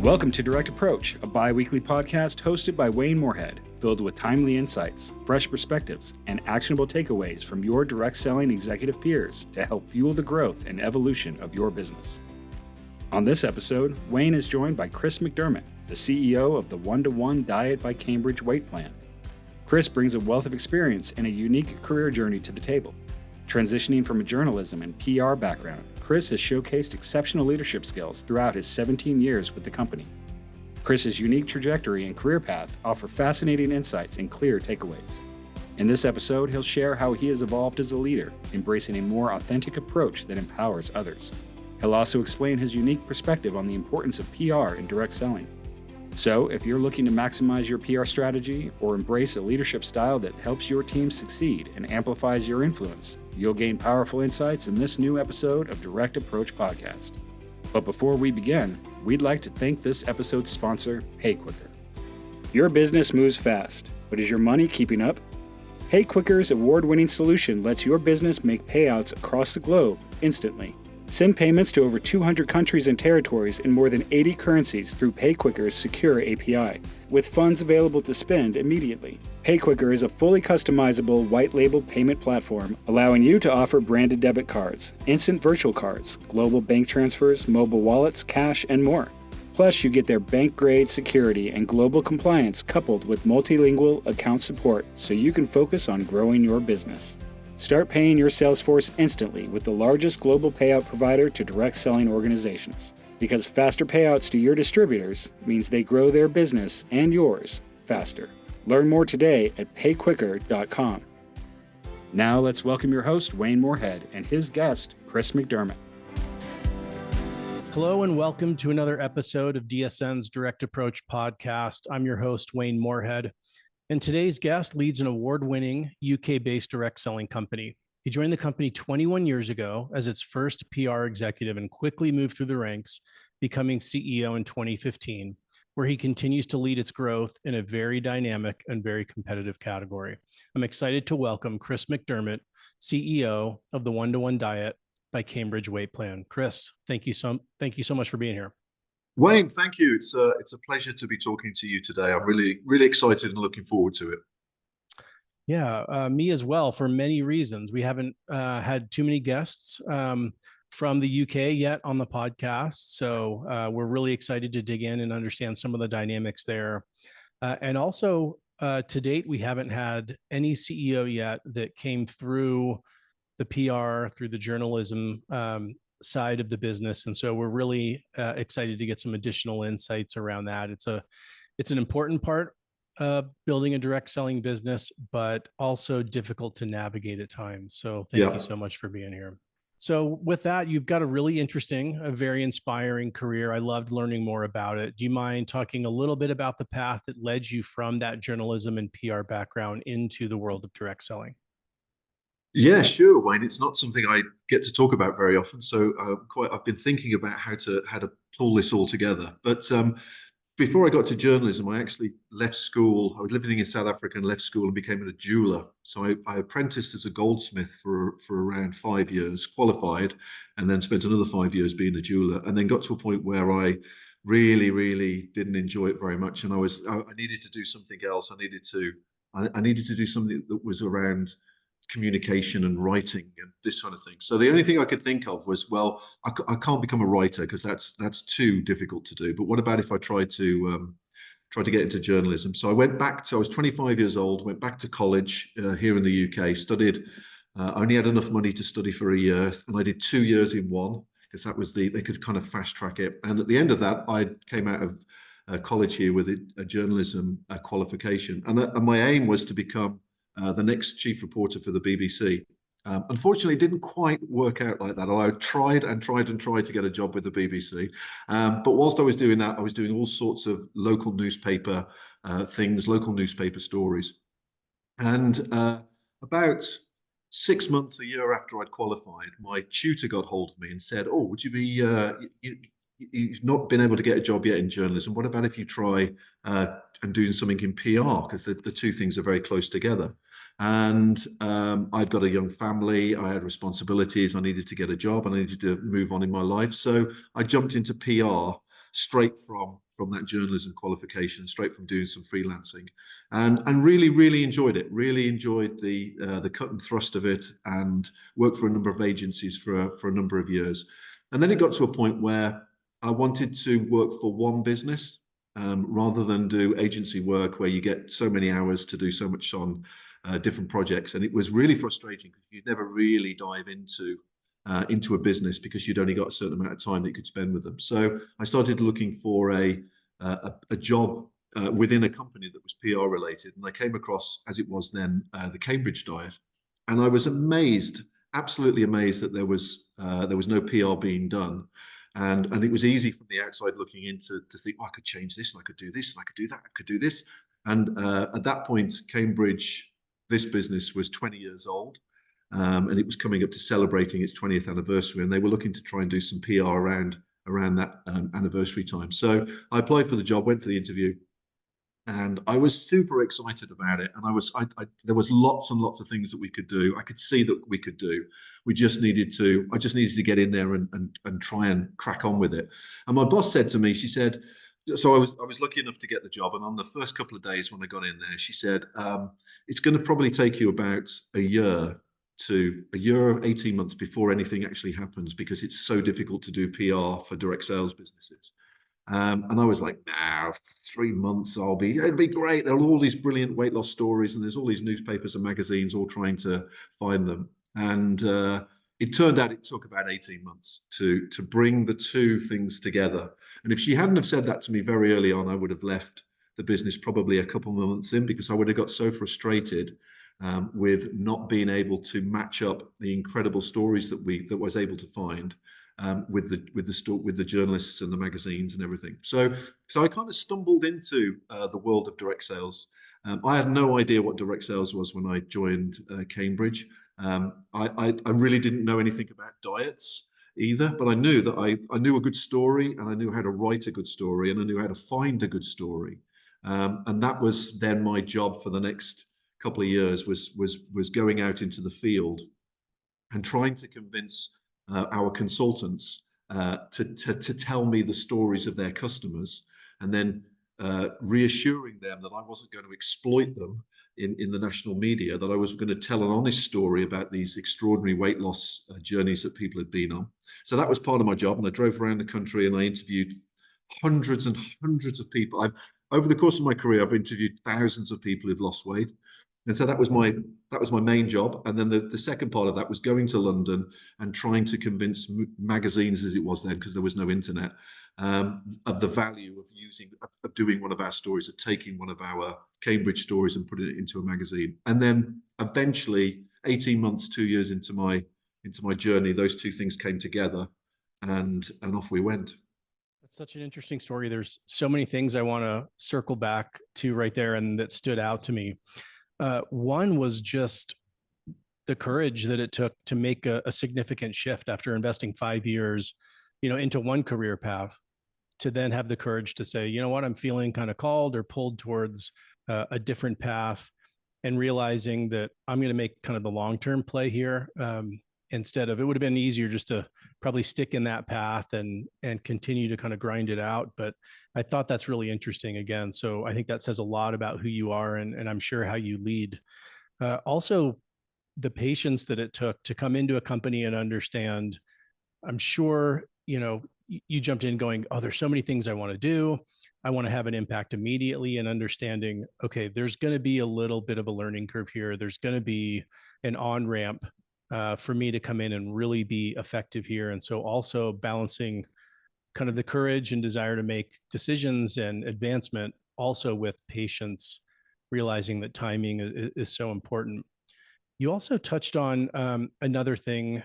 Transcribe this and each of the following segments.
Welcome to Direct Approach, a bi-weekly podcast hosted by Wayne Moorhead, filled with timely insights, fresh perspectives, and actionable takeaways from your direct selling executive peers to help fuel the growth and evolution of your business. On this episode, Wayne is joined by Chris McDermott, the CEO of the One-to-One Diet by Cambridge Weight Plan. Chris brings a wealth of experience and a unique career journey to the table. Transitioning from a journalism and PR background, Chris has showcased exceptional leadership skills throughout his 17 years with the company. Chris's unique trajectory and career path offer fascinating insights and clear takeaways. In this episode, he'll share how he has evolved as a leader, embracing a more authentic approach that empowers others. He'll also explain his unique perspective on the importance of PR and direct selling. So, if you're looking to maximize your PR strategy or embrace a leadership style that helps your team succeed and amplifies your influence, you'll gain powerful insights in this new episode of Direct Approach Podcast. But before we begin, we'd like to thank this episode's sponsor, PayQuicker. Your business moves fast, but is your money keeping up? PayQuicker's award-winning solution lets your business make payouts across the globe instantly. Send payments to over 200 countries and territories in more than 80 currencies through PayQuicker's secure API, with funds available to spend immediately. PayQuicker is a fully customizable white-label payment platform, allowing you to offer branded debit cards, instant virtual cards, global bank transfers, mobile wallets, cash, and more. Plus, you get their bank-grade security and global compliance coupled with multilingual account support so you can focus on growing your business. Start paying your sales force instantly with the largest global payout provider to direct selling organizations. Because faster payouts to your distributors means they grow their business and yours faster. Learn more today at payquicker.com. Now let's welcome your host, Wayne Moorhead, and his guest, Chris McDermott. Hello and welcome to another episode of DSN's Direct Approach Podcast. I'm your host, Wayne Moorhead. And today's guest leads an award-winning UK-based direct selling company. He joined the company 21 years ago as its first PR executive and quickly moved through the ranks, becoming CEO in 2015, where he continues to lead its growth in a very dynamic and very competitive category. I'm excited to welcome Chris McDermott, CEO of the One-to-One Diet by Cambridge Weight Plan. Chris, thank you so much for being here. Wayne, thank you. It's a pleasure to be talking to you today. I'm really excited and looking forward to it. Yeah, me as well, for many reasons. We haven't had too many guests from the UK yet on the podcast, so we're really excited to dig in and understand some of the dynamics there. And also, to date, we haven't had any CEO yet that came through the PR, through the journalism side of the business, and so we're really excited to get some additional insights around that. It's an important part of building a direct selling business, but also difficult to navigate at times. So thank you so much for being here. So with that, you've got a really interesting, a very inspiring career. I loved learning more about it. Do you mind talking a little bit about the path that led you from that journalism and PR background into the world of direct selling? Yeah, sure, Wayne. It's not something I get to talk about very often, so I've been thinking about how to pull this all together. But before I got to journalism, I actually left school. I was living in South Africa and left school and became a jeweler. So I apprenticed as a goldsmith for around 5 years, qualified, and then spent another 5 years being a jeweler, and then got to a point where I really didn't enjoy it very much, and I needed to do something else. I needed to do something that was around communication and writing and this kind of thing. So the only thing I could think of was, well, I can't become a writer because that's too difficult to do. But what about if I tried to get into journalism? So I went back to, I was 25 years old, went back to college here in the UK, studied, only had enough money to study for a year, and I did 2 years in one because that was they could kind of fast track it. And at the end of that, I came out of college here with a journalism qualification, and my aim was to become the next chief reporter for the BBC. Unfortunately, it didn't quite work out like that. I tried to get a job with the BBC. But whilst I was doing that, I was doing all sorts of local newspaper things, local newspaper stories. And about 6 months, a year after I'd qualified, my tutor got hold of me and said, "Oh, would you be, you've not been able to get a job yet in journalism. What about if you try and doing something in PR? Because the two things are very close together." And I'd got a young family, I had responsibilities, I needed to get a job, and I needed to move on in my life. So I jumped into PR straight from from that journalism qualification, straight from doing some freelancing, and really enjoyed it. Really enjoyed the cut and thrust of it, and worked for a number of agencies for a number of years. And then it got to a point where I wanted to work for one business, rather than do agency work where you get so many hours to do so much on different projects. And it was really frustrating because you'd never really dive into a business because you'd only got a certain amount of time that you could spend with them. So I started looking for a job within a company that was PR related, and I came across, as it was then, the Cambridge diet, and I was amazed, absolutely amazed, that there was no PR being done. And it was easy from the outside looking in to think, oh, I could change this, and I could do this, and I could do that, I could do this. And at that point, Cambridge, this business, was 20 years old, and it was coming up to celebrating its 20th anniversary, and they were looking to try and do some PR around that anniversary time. So I applied for the job, went for the interview, and I was super excited about it. And there was lots and lots of things that we could do. I could see that we could do. I just needed to get in there and try and crack on with it. And my boss said to me, she said, so I was lucky enough to get the job. And on the first couple of days when I got in there, she said, it's going to probably take you about a year, 18 months before anything actually happens, because it's so difficult to do PR for direct sales businesses. And I was like, nah, 3 months, it'll be great. There are all these brilliant weight loss stories, and there's all these newspapers and magazines all trying to find them. And it turned out it took about 18 months to bring the two things together. And if she hadn't have said that to me very early on, I would have left the business probably a couple of months in, because I would have got so frustrated with not being able to match up the incredible stories that I was able to find with the journalists and the magazines and everything. So I kind of stumbled into the world of direct sales. I had no idea what direct sales was when I joined Cambridge. I really didn't know anything about diets either, but I knew that I knew a good story, and I knew how to write a good story, and I knew how to find a good story. And that was then my job for the next couple of years, was going out into the field and trying to convince our consultants to tell me the stories of their customers, and then reassuring them that I wasn't going to exploit them in the national media, that I was going to tell an honest story about these extraordinary weight loss journeys that people had been on. So that was part of my job, and I drove around the country and I interviewed hundreds and hundreds of people. Over the course of my career, I've interviewed thousands of people who've lost weight. And so that was my main job. And then the second part of that was going to London and trying to convince magazines, as it was then, because there was no internet, of the value of doing one of our stories, of taking one of our Cambridge stories and putting it into a magazine. And then eventually, 18 months, 2 years into my journey, those two things came together, and off we went. That's such an interesting story. There's so many things I want to circle back to right there, and that stood out to me. One was just the courage that it took to make a significant shift after investing 5 years, into one career path, to then have the courage to say, you know what, I'm feeling kind of called or pulled towards a different path, and realizing that I'm going to make kind of the long-term play here. Instead of, it would have been easier just to probably stick in that path and continue to kind of grind it out. But I thought that's really interesting again. So I think that says a lot about who you are, and I'm sure how you lead. Also, the patience that it took to come into a company and understand. I'm sure, you jumped in going, oh, there's so many things I want to do. I want to have an impact immediately, and understanding, okay, there's going to be a little bit of a learning curve here. There's going to be an on-ramp for me to come in and really be effective here. And so also balancing kind of the courage and desire to make decisions and advancement, also with patience, realizing that timing is so important. You also touched on another thing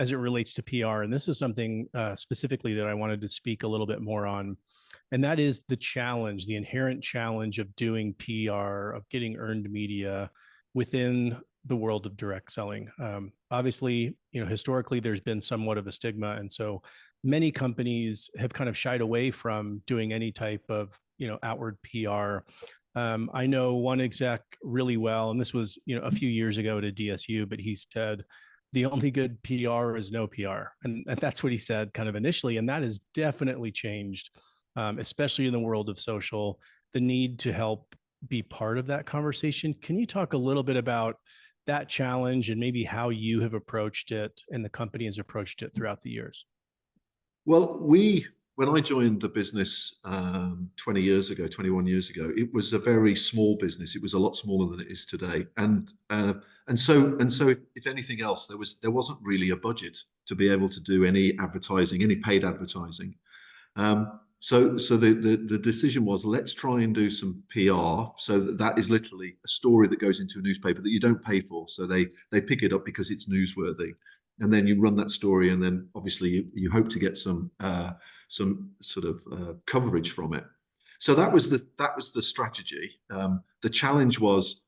as it relates to PR, and this is something specifically that I wanted to speak a little bit more on, and that is the challenge, the inherent challenge of doing PR, of getting earned media within the world of direct selling. Obviously, historically, there's been somewhat of a stigma. And so many companies have kind of shied away from doing any type of, outward PR. I know one exec really well, and this was, a few years ago at a DSU, but he said, the only good PR is no PR. And that's what he said kind of initially. And that has definitely changed especially in the world of social, the need to help be part of that conversation. Can you talk a little bit about that challenge and maybe how you have approached it and the company has approached it throughout the years? Well, when I joined the business 20 years ago, 21 years ago, it was a very small business. It was a lot smaller than it is today. And so if anything else, there wasn't really a budget to be able to do any advertising, any paid advertising. So the decision was, let's try and do some PR. So that is literally a story that goes into a newspaper that you don't pay for. So they pick it up because it's newsworthy, and then you run that story, and then obviously you hope to get some sort of coverage from it. So that was the strategy. The challenge was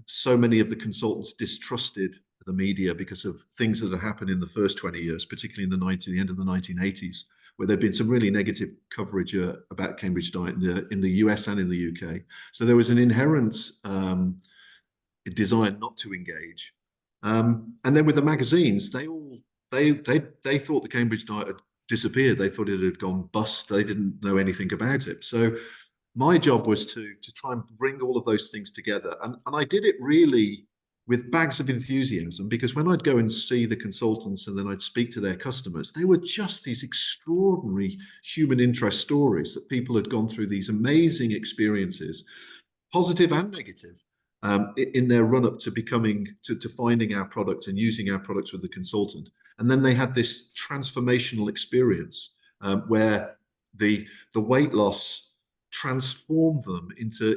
so many of the consultants distrusted the media because of things that had happened in the first 20 years, particularly in the end of the 1980s, where there'd been some really negative coverage about Cambridge Diet in the US and in the UK. So there was an inherent desire not to engage. And then with the magazines, they thought the Cambridge Diet had disappeared. They thought it had gone bust. They didn't know anything about it. So my job was to try and bring all of those things together. And I did it really with bags of enthusiasm, because when I'd go and see the consultants and then I'd speak to their customers, they were just these extraordinary human interest stories that people had gone through these amazing experiences, positive and negative, in their run up to finding our product and using our products with the consultant. And then they had this transformational experience where the weight loss transformed them into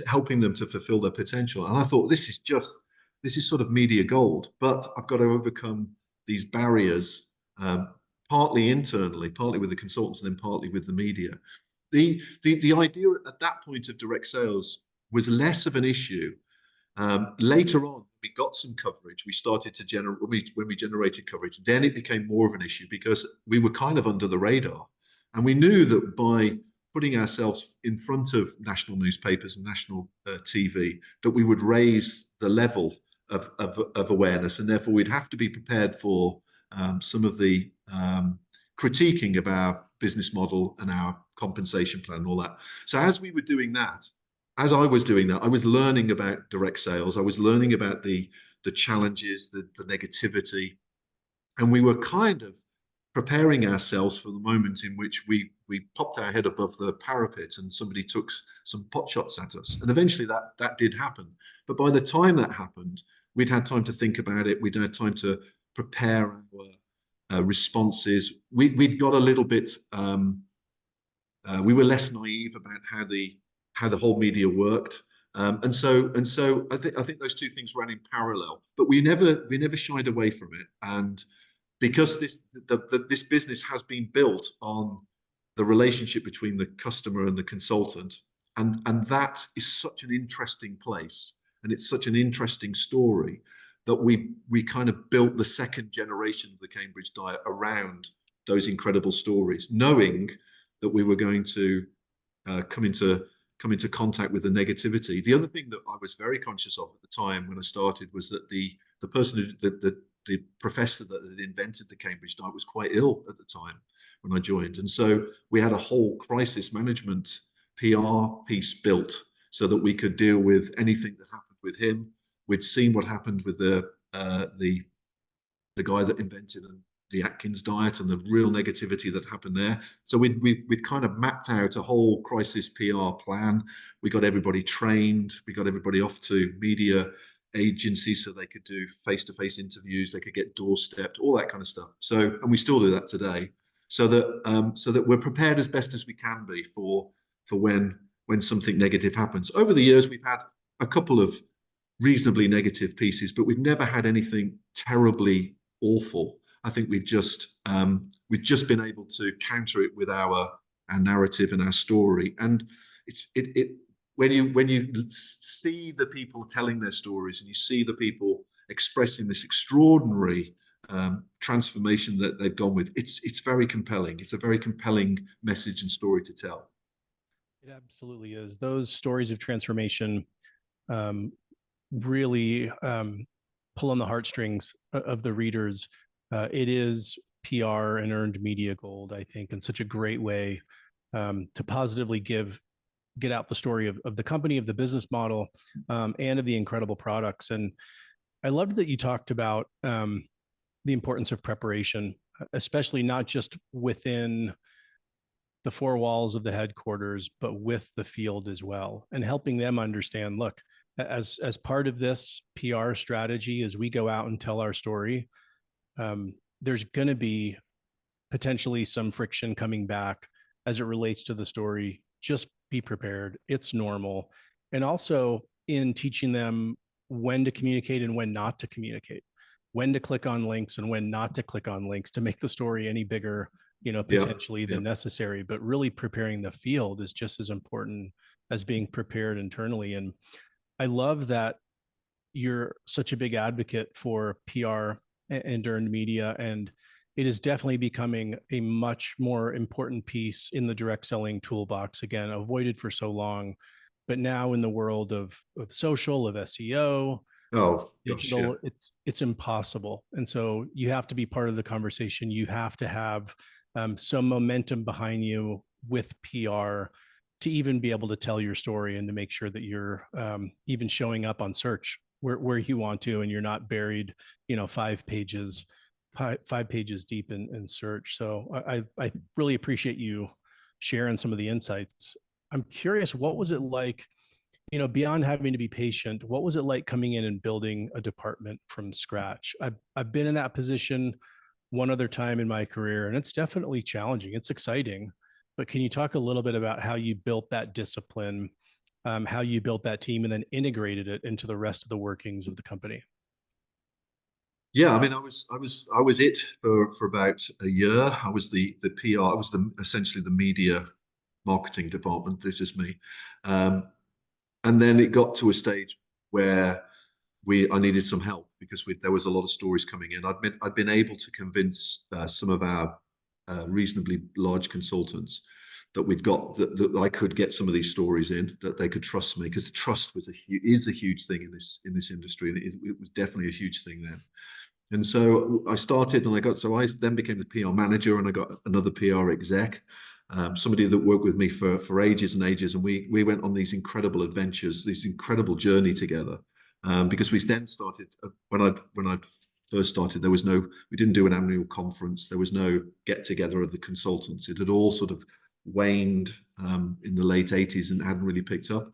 helping them to fulfill their potential. And I thought, this is sort of media gold, but I've got to overcome these barriers, partly internally, partly with the consultants, and then partly with the media. The idea at that point of direct sales was less of an issue. Later on, we got some coverage. We started to generate, when we generated coverage, then it became more of an issue because we were kind of under the radar. And we knew that by putting ourselves in front of national newspapers and national TV, that we would raise the level of awareness, and therefore we'd have to be prepared for some of the critiquing of our business model and our compensation plan and all that. So as we were doing that, as I was doing that, I was learning about direct sales. I was learning about the challenges, the negativity, and we were kind of preparing ourselves for the moment in which we popped our head above the parapet and somebody took some pot shots at us. And eventually that did happen. But by the time that happened, we'd had time to think about it. We'd had time to prepare our responses. We'd got a little bit, we were less naive about how the whole media worked. And so I think those two things ran in parallel, but we never shied away from it. And because this business has been built on the relationship between the customer and the consultant, and that is such an interesting place, and it's such an interesting story, that we kind of built the second generation of the Cambridge Diet around those incredible stories, knowing that we were going to come into contact with the negativity. The other thing that I was very conscious of at the time when I started was that the person the professor that had invented the Cambridge Diet was quite ill at the time when I joined. And so we had a whole crisis management PR piece built so that we could deal with anything that happened with him. We'd seen what happened with the guy that invented the Atkins diet and the real negativity that happened there. So we'd kind of mapped out a whole crisis PR plan. We got everybody trained. We got everybody off to media agencies so they could do face-to-face interviews. They could get doorstepped, all that kind of stuff. So, and we still do that today. So that we're prepared as best as we can be for when something negative happens. Over the years, we've had a couple of reasonably negative pieces, but we've never had anything terribly awful. I think we've just been able to counter it with our narrative and our story. And when you see the people telling their stories and you see the people expressing this extraordinary transformation that they've gone with, it's very compelling. It's a very compelling message and story to tell. It absolutely is. Those stories of transformation really pull on the heartstrings of the readers. It is PR and earned media gold, I think, in such a great way to positively get out the story of the company, of the business model, and of the incredible products. And I loved that you talked about the importance of preparation, especially not just within the four walls of the headquarters, but with the field as well, and helping them understand, look, as part of this PR strategy, as we go out and tell our story, there's going to be potentially some friction coming back as it relates to the story. Just be prepared. It's normal. And also in teaching them when to communicate and when not to communicate, when to click on links and when not to click on links to make the story any bigger, potentially than necessary. But really preparing the field is just as important as being prepared internally. And I love that you're such a big advocate for PR and earned media, and it is definitely becoming a much more important piece in the direct selling toolbox, again, avoided for so long, but now in the world of social, of SEO, digital, it's impossible. And so you have to be part of the conversation. You have to have some momentum behind you with PR to even be able to tell your story and to make sure that you're even showing up on search where you want to, and you're not buried, 5 pages deep in search. So I really appreciate you sharing some of the insights. I'm curious, what was it like, beyond having to be patient, what was it like coming in and building a department from scratch? I've been in that position one other time in my career, and it's definitely challenging. It's exciting, but can you talk a little bit about how you built that discipline, how you built that team, and then integrated it into the rest of the workings of the company? Yeah, I mean, I was it for about a year. I was the PR. I was essentially the media marketing department. This is me, and then it got to a stage where I needed some help because there was a lot of stories coming in. I'd been able to convince some of our reasonably large consultants that that I could get some of these stories in, that they could trust me, because trust is a huge thing in this industry, and it was definitely a huge thing then. And so I started, and I then became the PR manager, and I got another PR exec, somebody that worked with me for ages and ages, and we went on these incredible adventures, this incredible journey together. Because we then started when I first started, we didn't do an annual conference, there was no get together of the consultants. It had all sort of waned in the late 80s and hadn't really picked up.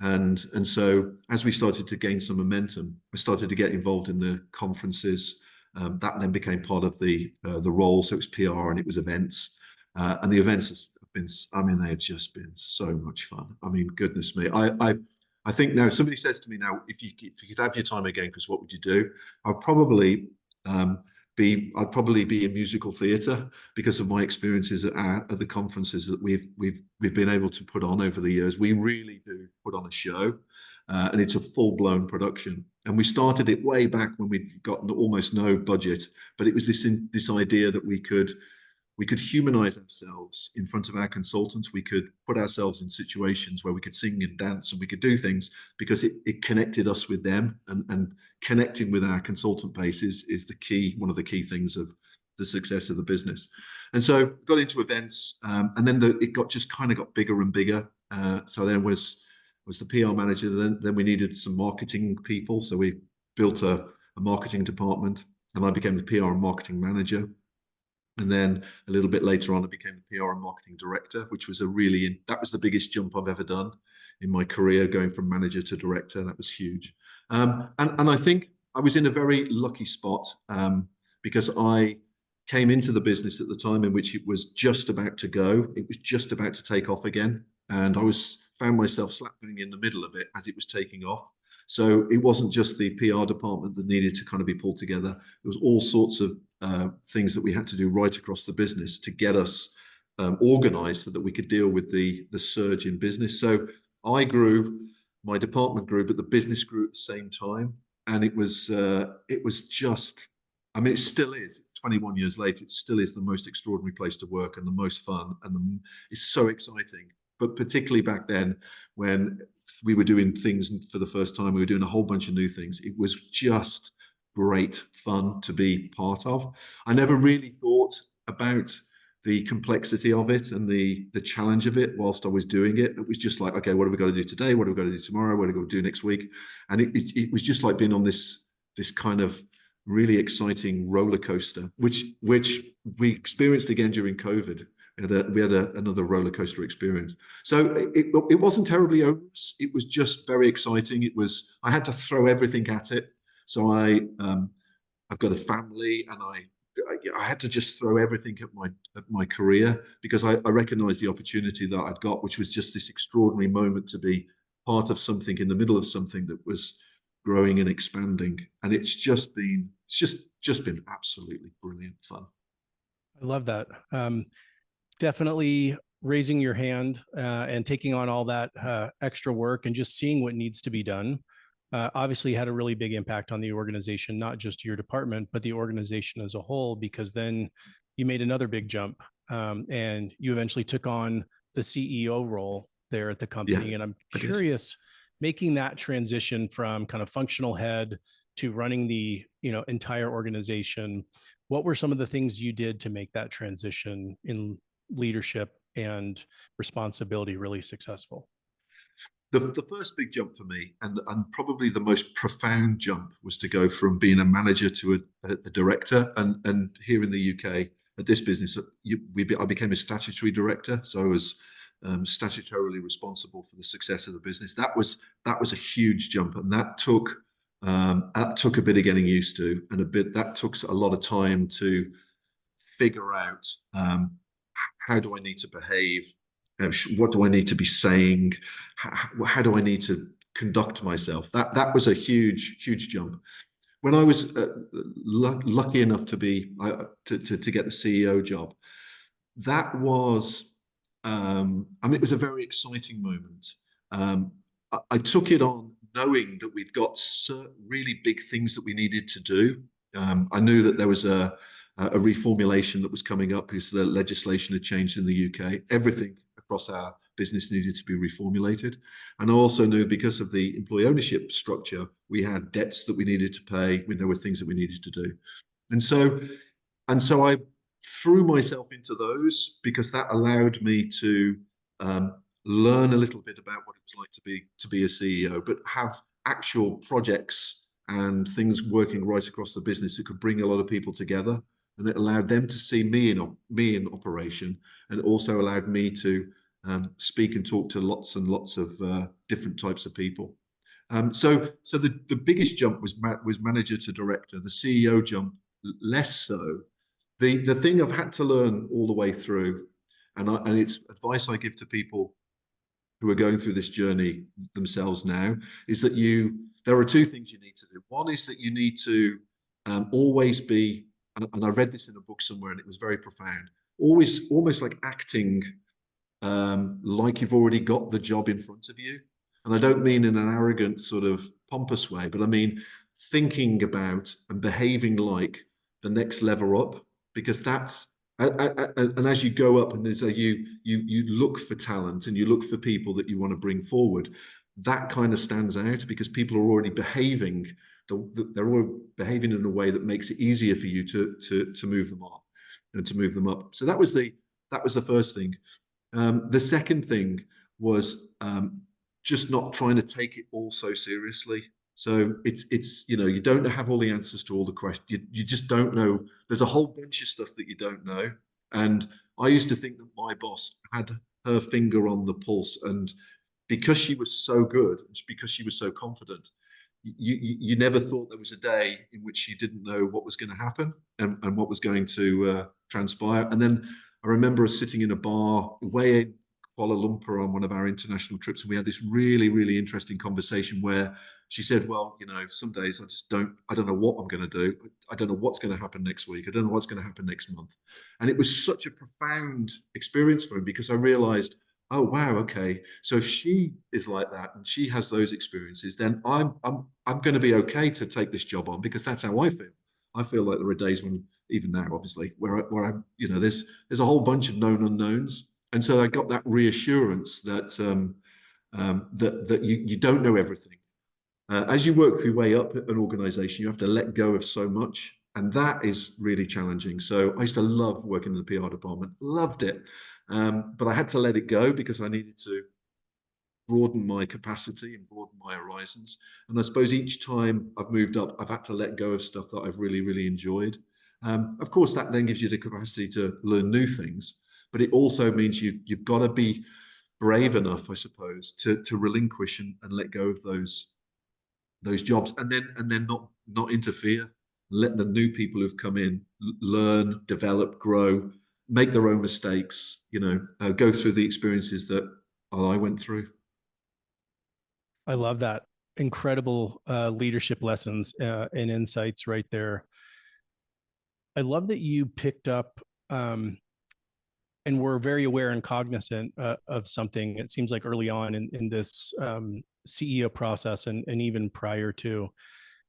And so as we started to gain some momentum, I started to get involved in the conferences. That then became part of the role. So it was PR and it was events. And the events have been, they have just been so much fun. I mean, goodness me. I think now, somebody says to me now, if you could have your time again, Chris, what would you do? I'd probably be in musical theatre, because of my experiences at the conferences that we've been able to put on over the years. We really do put on a show, and it's a full-blown production. And we started it way back when we'd got almost no budget, but it was this idea that we could humanize ourselves in front of our consultants. We could put ourselves in situations where we could sing and dance, and we could do things, because it connected us with them, and connecting with our consultant base is one of the key things of the success of the business. And so got into events, and then it just kind of got bigger and bigger. So then was the PR manager. Then we needed some marketing people. So we built a marketing department, and I became the PR and marketing manager. And then a little bit later on, I became the PR and marketing director, which was that was the biggest jump I've ever done in my career, going from manager to director. That was huge. And I think I was in a very lucky spot, because I came into the business at the time in which it was just about to go. It was just about to take off again. And I found myself slapping in the middle of it as it was taking off. So it wasn't just the PR department that needed to kind of be pulled together. There was all sorts of things that we had to do right across the business to get us organized so that we could deal with the surge in business. So I grew, my department grew, but the business grew at the same time. And it was just, it still is, 21 years later, it still is the most extraordinary place to work and the most fun. And it's so exciting. But particularly back then, when we were doing things for the first time, we were doing a whole bunch of new things. It was just great fun to be part of. I never really thought about the complexity of it and the challenge of it whilst I was doing it. It was just like, okay, what have we got to do today? What have we got to do tomorrow? What are we going to do next week? And it was just like being on this kind of really exciting roller coaster, which we experienced again during COVID. We had another roller coaster experience. So it wasn't terribly onerous. It was just very exciting. I had to throw everything at it. So I've got a family, and I had to just throw everything at my career, because I recognized the opportunity that I'd got, which was just this extraordinary moment to be part of something in the middle of something that was growing and expanding. And it's just been absolutely brilliant fun. I love that. Definitely raising your hand and taking on all that extra work and just seeing what needs to be done. Obviously had a really big impact on the organization, not just your department, but the organization as a whole, because then you made another big jump and you eventually took on the CEO role there at the company. And I'm curious, making that transition from kind of functional head to running the entire organization, what were some of the things you did to make that transition in leadership and responsibility really successful? The first big jump for me, and probably the most profound jump, was to go from being a manager to a director. And here in the UK, at this business, I became a statutory director. So I was statutorily responsible for the success of the business. That was a huge jump, and that took a bit of getting used to, and that took a lot of time to figure out how do I need to behave. What do I need to be saying? How do I need to conduct myself? That was a huge jump. When I was lucky enough to be to get the CEO job, that was it was a very exciting moment. I took it on knowing that we'd got really big things that we needed to do. I knew that there was a reformulation that was coming up because the legislation had changed in the UK. Everything across our business needed to be reformulated. And I also knew, because of the employee ownership structure, we had debts that we needed to pay. There were things that we needed to do. And so I threw myself into those, because that allowed me to learn a little bit about what it was like to be a CEO, but have actual projects and things working right across the business that could bring a lot of people together. And it allowed them to see me in operation, and it also allowed me to speak and talk to lots and lots of different types of people. So the biggest jump was manager to director. The CEO jump, less so. The thing I've had to learn all the way through, and it's advice I give to people who are going through this journey themselves now, is that there are two things you need to do. One is that you need to always be, and I read this in a book somewhere, and it was very profound, almost like acting like you've already got the job in front of you. And I don't mean in an arrogant sort of pompous way, but I mean thinking about and behaving like the next level up, because that's, and as you go up, and so you look for talent and you look for people that you want to bring forward, that kind of stands out, because people are already behaving. They're all behaving in a way that makes it easier for you to move them on and to move them up. So that was the first thing. The second thing was just not trying to take it all so seriously. So it's you don't have all the answers to all the questions. You just don't know. There's a whole bunch of stuff that you don't know. And I used to think that my boss had her finger on the pulse, and because she was so good, and because she was so confident, you never thought there was a day in which she didn't know what was going to happen and what was going to transpire. And then I remember us sitting in a bar way in Kuala Lumpur on one of our international trips, and we had this really, really interesting conversation where she said, well, some days I don't know what I'm going to do. I don't know what's going to happen next week. I don't know what's going to happen next month. And it was such a profound experience for him, because I realized, oh, wow, okay. So if she is like that and she has those experiences, then I'm going to be okay to take this job on, because that's how I feel. I feel like there are days when, even now, obviously, where I'm, there's a whole bunch of known unknowns. And so I got that reassurance that that you don't know everything. As you work your way up an organization, you have to let go of so much. And that is really challenging. So I used to love working in the PR department, loved it. But I had to let it go because I needed to broaden my capacity and broaden my horizons. And I suppose each time I've moved up, I've had to let go of stuff that I've really, really enjoyed. Of course, that then gives you the capacity to learn new things, but it also means you've got to be brave enough, I suppose, to relinquish and let go of those jobs, and then not interfere. Let the new people who've come in learn, develop, grow, make their own mistakes. Go through the experiences that I went through. I love that. Incredible leadership lessons and insights right there. I love that you picked up and were very aware and cognizant of something. It seems like early on in this CEO process and even prior to,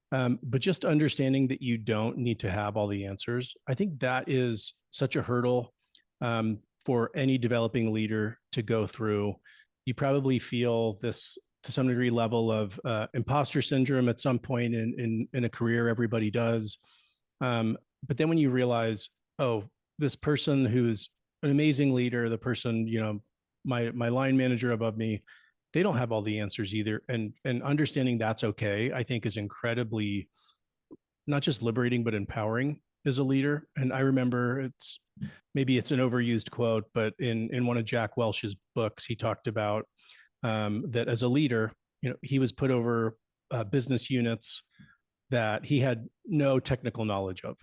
but just understanding that you don't need to have all the answers. I think that is such a hurdle for any developing leader to go through. You probably feel this to some degree level of imposter syndrome at some point in a career. Everybody does. But then when you realize, oh, this person who's an amazing leader, the person, my line manager above me, they don't have all the answers either. And understanding that's okay, I think is incredibly not just liberating, but empowering as a leader. And I remember maybe it's an overused quote, but in one of Jack Welch's books, he talked about that as a leader, he was put over business units that he had no technical knowledge of.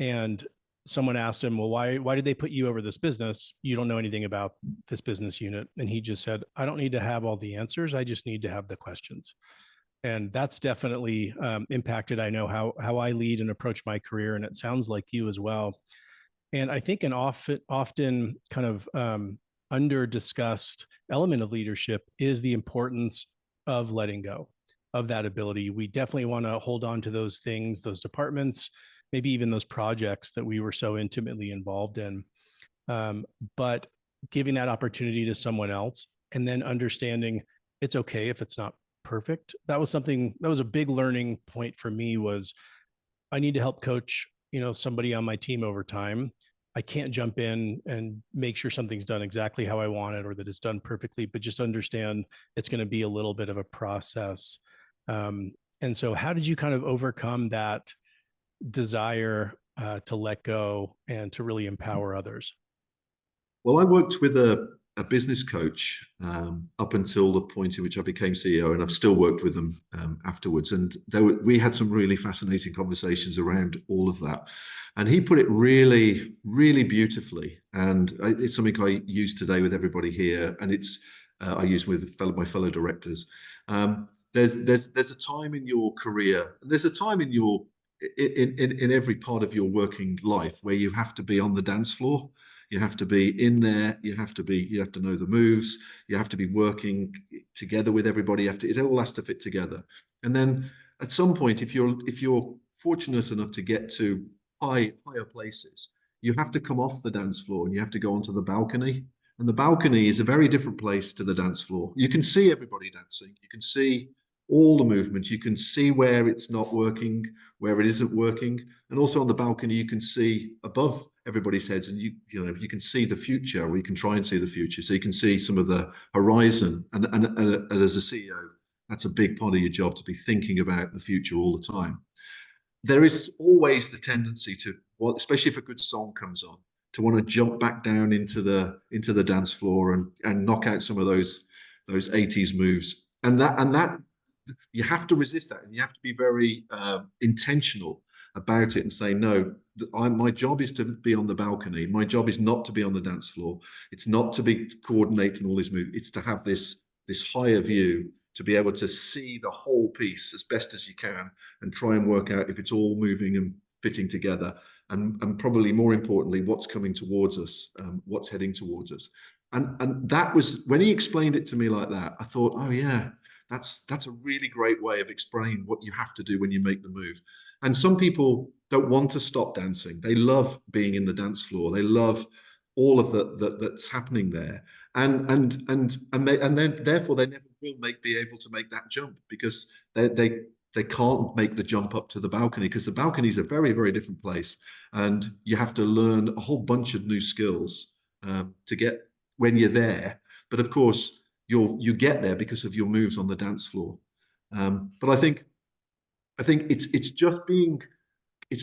And someone asked him, well, why did they put you over this business? You don't know anything about this business unit. And he just said, I don't need to have all the answers. I just need to have the questions. And that's definitely impacted, I know, how I lead and approach my career. And it sounds like you as well. And I think an often kind of under discussed element of leadership is the importance of letting go of that ability. We definitely want to hold on to those things, those departments, maybe even those projects that we were so intimately involved in. But giving that opportunity to someone else and then understanding it's okay if it's not perfect. That was a big learning point for me. Was I need to help coach, somebody on my team over time. I can't jump in and make sure something's done exactly how I want it or that it's done perfectly, but just understand it's going to be a little bit of a process. And so how did you kind of overcome that desire to let go and to really empower others? Well, I worked with a business coach up until the point in which I became CEO, and I've still worked with them afterwards. And we had some really fascinating conversations around all of that. And he put it really, really beautifully. And it's something I use today with everybody here, and I use with my fellow directors. There's a time in your career, and there's a time in every part of your working life where you have to be on the dance floor. You have to be in there. You have to know the moves. You have to be working together with everybody. It all has to fit together. And then at some point, if you're fortunate enough to get to higher places, you have to come off the dance floor and you have to go onto the balcony. And the balcony is a very different place to the dance floor. You can see everybody dancing. You can see all the movement. You can see where it's not working, where it isn't working. And also on the balcony, you can see above everybody's heads, and you can see the future, or you can try and see the future. So you can see some of the horizon. And as a CEO, that's a big part of your job, to be thinking about the future all the time. There is always the tendency to, especially if a good song comes on, to want to jump back down into the dance floor and knock out some of those 80s moves. And that you have to resist that, and you have to be very intentional about it and say, no, my job is to be on the balcony. My job is not to be on the dance floor. It's not to be coordinating all these moves. It's to have this higher view, to be able to see the whole piece as best as you can and try and work out if it's all moving and fitting together. And probably more importantly, what's coming towards us, what's heading towards us. And that was, when he explained it to me like that, I thought, oh yeah, that's a really great way of explaining what you have to do when you make the move. And some people don't want to stop dancing. They love being in the dance floor. They love all of that's happening there, and then therefore they never will be able to make that jump, because they can't make the jump up to the balcony, because the balcony is a very, very different place, and you have to learn a whole bunch of new skills to get when you're there. But of course, you get there because of your moves on the dance floor. But I think it's just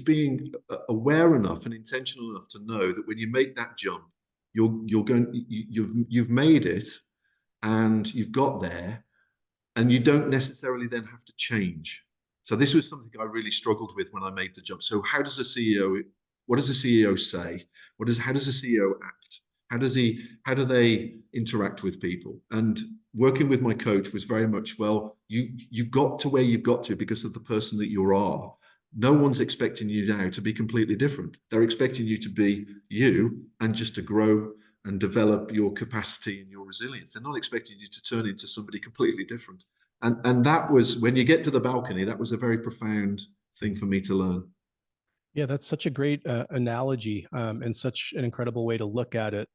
being aware enough and intentional enough to know that when you make that jump, you've made it, and you've got there, and you don't necessarily then have to change. So this was something I really struggled with when I made the jump. So how does a CEO, what does a CEO say? How does a CEO act? How do they interact with people? And working with my coach was very much, well, you got to where you've got to because of the person that you are. No one's expecting you now to be completely different. They're expecting you to be you, and just to grow and develop your capacity and your resilience. They're not expecting you to turn into somebody completely different. And that was, when you get to the balcony, that was a very profound thing for me to learn. Yeah, that's such a great analogy, and such an incredible way to look at it.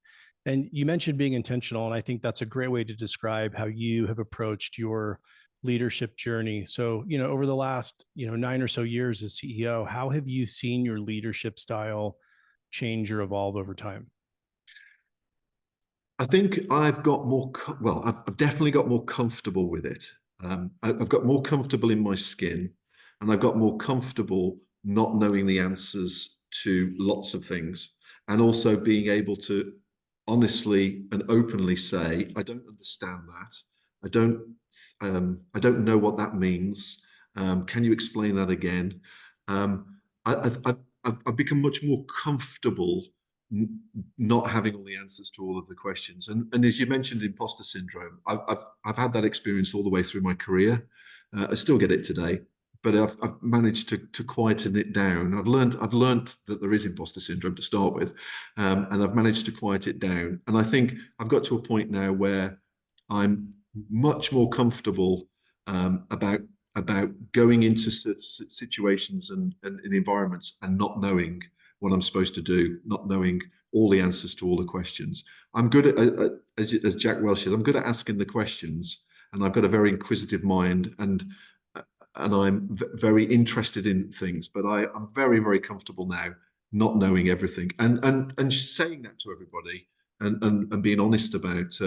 And you mentioned being intentional, and I think that's a great way to describe how you have approached your leadership journey. So, over the last, 9 or so years as CEO, how have you seen your leadership style change or evolve over time? I think I've got more, well, I've definitely got more comfortable with it. I've got more comfortable in my skin, and I've got more comfortable not knowing the answers to lots of things, and also being able to honestly and openly say, I don't understand that. I don't know what that means. Can you explain that again? I've become much more comfortable not having all the answers to all of the questions. And as you mentioned, imposter syndrome, I've had that experience all the way through my career. I still get it today, but I've managed to quieten it down. I've learned that there is imposter syndrome to start with, and I've managed to quiet it down. And I think I've got to a point now where I'm much more comfortable about going into situations and environments and not knowing what I'm supposed to do, not knowing all the answers to all the questions. I'm good at, as Jack Welch said, I'm good at asking the questions, and I've got a very inquisitive mind, and I'm very interested in things. But I'm very, very comfortable now not knowing everything, and saying that to everybody, and being honest about.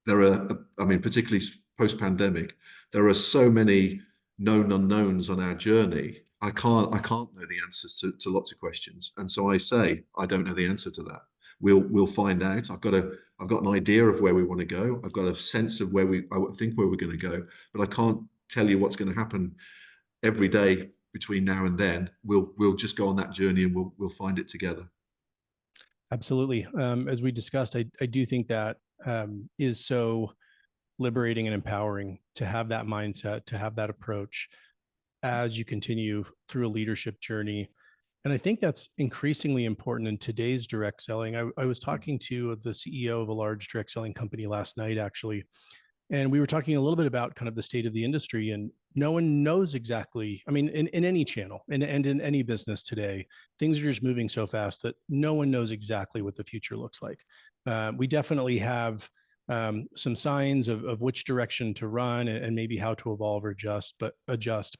There are, I mean, particularly post-pandemic, there are so many known unknowns on our journey. I can't know the answers to lots of questions, and so I say I don't know the answer to that. We'll find out. I've got an idea of where we want to go. I've got a sense of I think where we're going to go, but I can't tell you what's going to happen every day between now and then. We'll just go on that journey, and we'll find it together. Absolutely. As we discussed, I do think that is so liberating and empowering to have that mindset, to have that approach as you continue through a leadership journey. And I think that's increasingly important in today's direct selling. I was talking to the CEO of a large direct selling company last night, actually, and we were talking a little bit about kind of the state of the industry. And no one knows exactly, I mean, in any channel and in any business today, things are just moving so fast that no one knows exactly what the future looks like. We definitely have some signs of which direction to run and maybe how to evolve or adjust.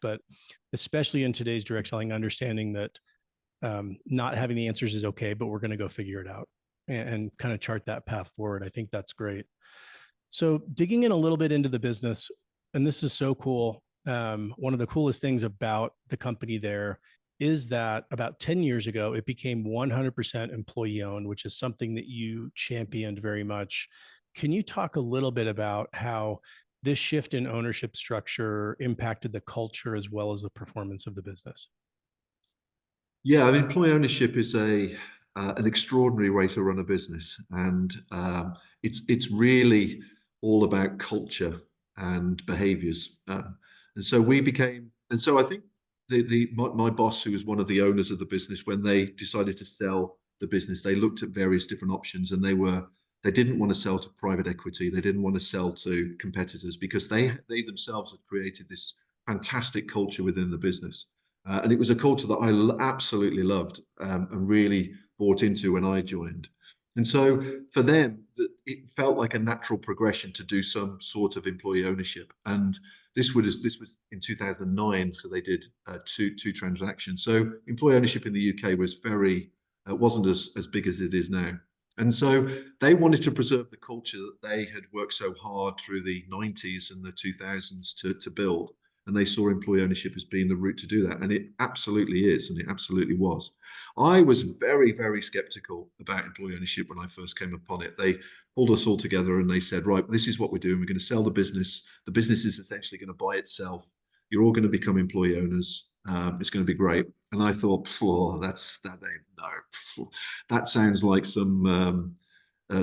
But especially in today's direct selling, understanding that not having the answers is okay, but we're going to go figure it out and kind of chart that path forward. I think that's great. So digging in a little bit into the business, and this is so cool. One of the coolest things about the company there is that about 10 years ago, it became 100% employee owned, which is something that you championed very much. Can you talk a little bit about how this shift in ownership structure impacted the culture as well as the performance of the business? Yeah, I mean, employee ownership is an extraordinary way to run a business, and it's really all about culture and behaviors. And so I think my boss, who was one of the owners of the business, when they decided to sell the business, they looked at various different options, and they didn't want to sell to private equity. They didn't want to sell to competitors, because they themselves had created this fantastic culture within the business. And it was a culture that I absolutely loved, and really bought into when I joined. And so for them, it felt like a natural progression to do some sort of employee ownership. And this was in 2009, so they did two transactions. So employee ownership in the UK was wasn't as big as it is now. And so they wanted to preserve the culture that they had worked so hard through the 90s and the 2000s to build. And they saw employee ownership as being the route to do that. And it absolutely is, and it absolutely was. I was very, very skeptical about employee ownership when I first came upon it. They pulled us all together and they said, right, this is what we're doing. We're going to sell the business. The business is essentially going to buy itself. You're all going to become employee owners. It's going to be great. And I thought, that sounds like some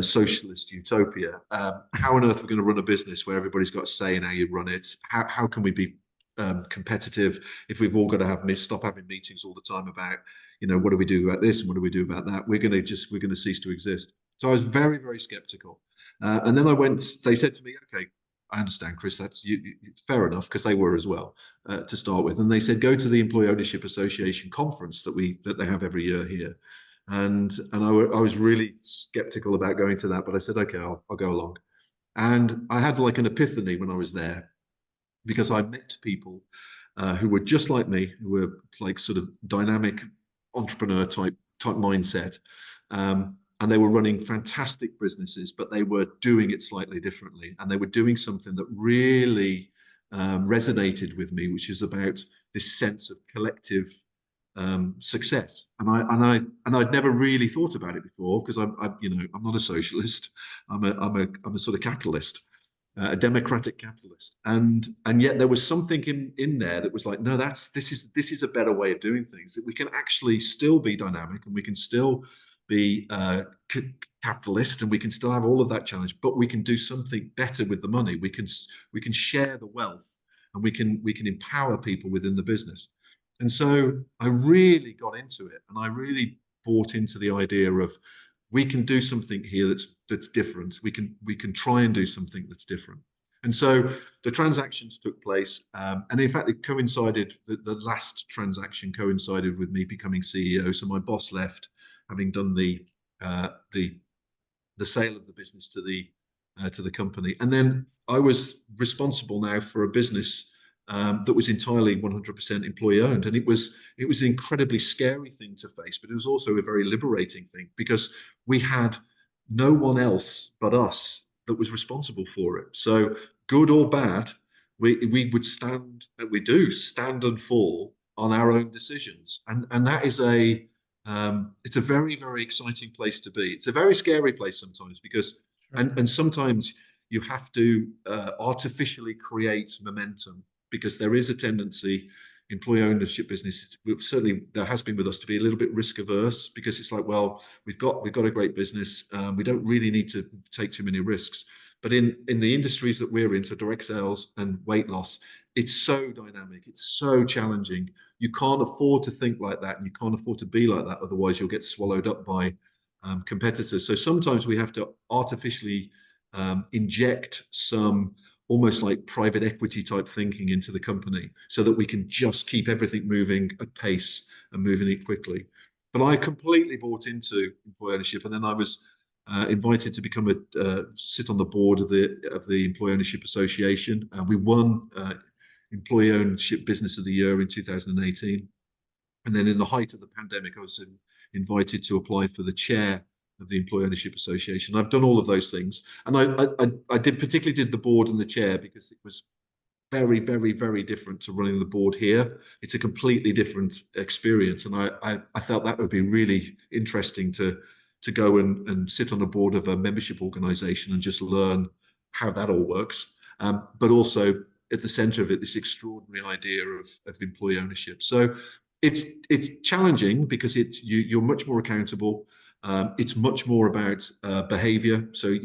socialist utopia. How on earth are we going to run a business where everybody's got a say in how you run it? How can we be competitive if we've all got to stop having meetings all the time about, what do we do about this and what do we do about that? We're going to cease to exist. So I was very, very skeptical. And then they said to me, okay, I understand, Chris, that's fair enough, because they were as well to start with. And they said, go to the Employee Ownership Association conference that they have every year here. And I was really skeptical about going to that, but I said, okay, I'll go along. And I had like an epiphany when I was there, because I met people who were just like me, who were like sort of dynamic entrepreneur type mindset. And they were running fantastic businesses, but they were doing it slightly differently. And they were doing something that really resonated with me, which is about this sense of collective success. And I'd never really thought about it before, because I'm not a socialist. I'm a sort of capitalist, a democratic capitalist. And yet there was something in there that was like, no, this is a better way of doing things, that we can actually still be dynamic, and we can still be capitalist, and we can still have all of that challenge, but we can do something better with the money. We can share the wealth, and we can empower people within the business. And so I really got into it, and I really bought into the idea of, we can do something here that's different. We can try and do something that's different. And so the transactions took place, and in fact, it coincided. The last transaction coincided with me becoming CEO. So my boss left, having done the sale of the business to the company, and then I was responsible now for a business that was entirely 100% employee owned, and it was an incredibly scary thing to face, but it was also a very liberating thing, because we had no one else but us that was responsible for it. So good or bad, we would stand and fall on our own decisions, and that is it's a very, very exciting place to be. It's a very scary place sometimes, because and sometimes you have to artificially create momentum, because there is a tendency, employee ownership business, certainly there has been with us, to be a little bit risk averse, because it's like, well, we've got a great business, we don't really need to take too many risks. But in the industries that we're in, so direct sales and weight loss, it's so dynamic, it's so challenging. You can't afford to think like that, and you can't afford to be like that, otherwise you'll get swallowed up by competitors. So sometimes we have to artificially inject some almost like private equity type thinking into the company, so that we can just keep everything moving at pace and moving it quickly. But I completely bought into employee ownership, and then I was invited to sit on the board of the Employee Ownership Association. We won Employee Ownership Business of the Year in 2018, and then in the height of the pandemic, I was invited to apply for the chair of the Employee Ownership Association. I've done all of those things, and I particularly did the board and the chair, because it was very, very, very different to running the board here. It's a completely different experience, and I felt that would be really interesting to go and sit on a board of a membership organization and just learn how that all works. But also at the center of it, this extraordinary idea of employee ownership. So it's challenging, because you're much more accountable. It's much more about behavior. So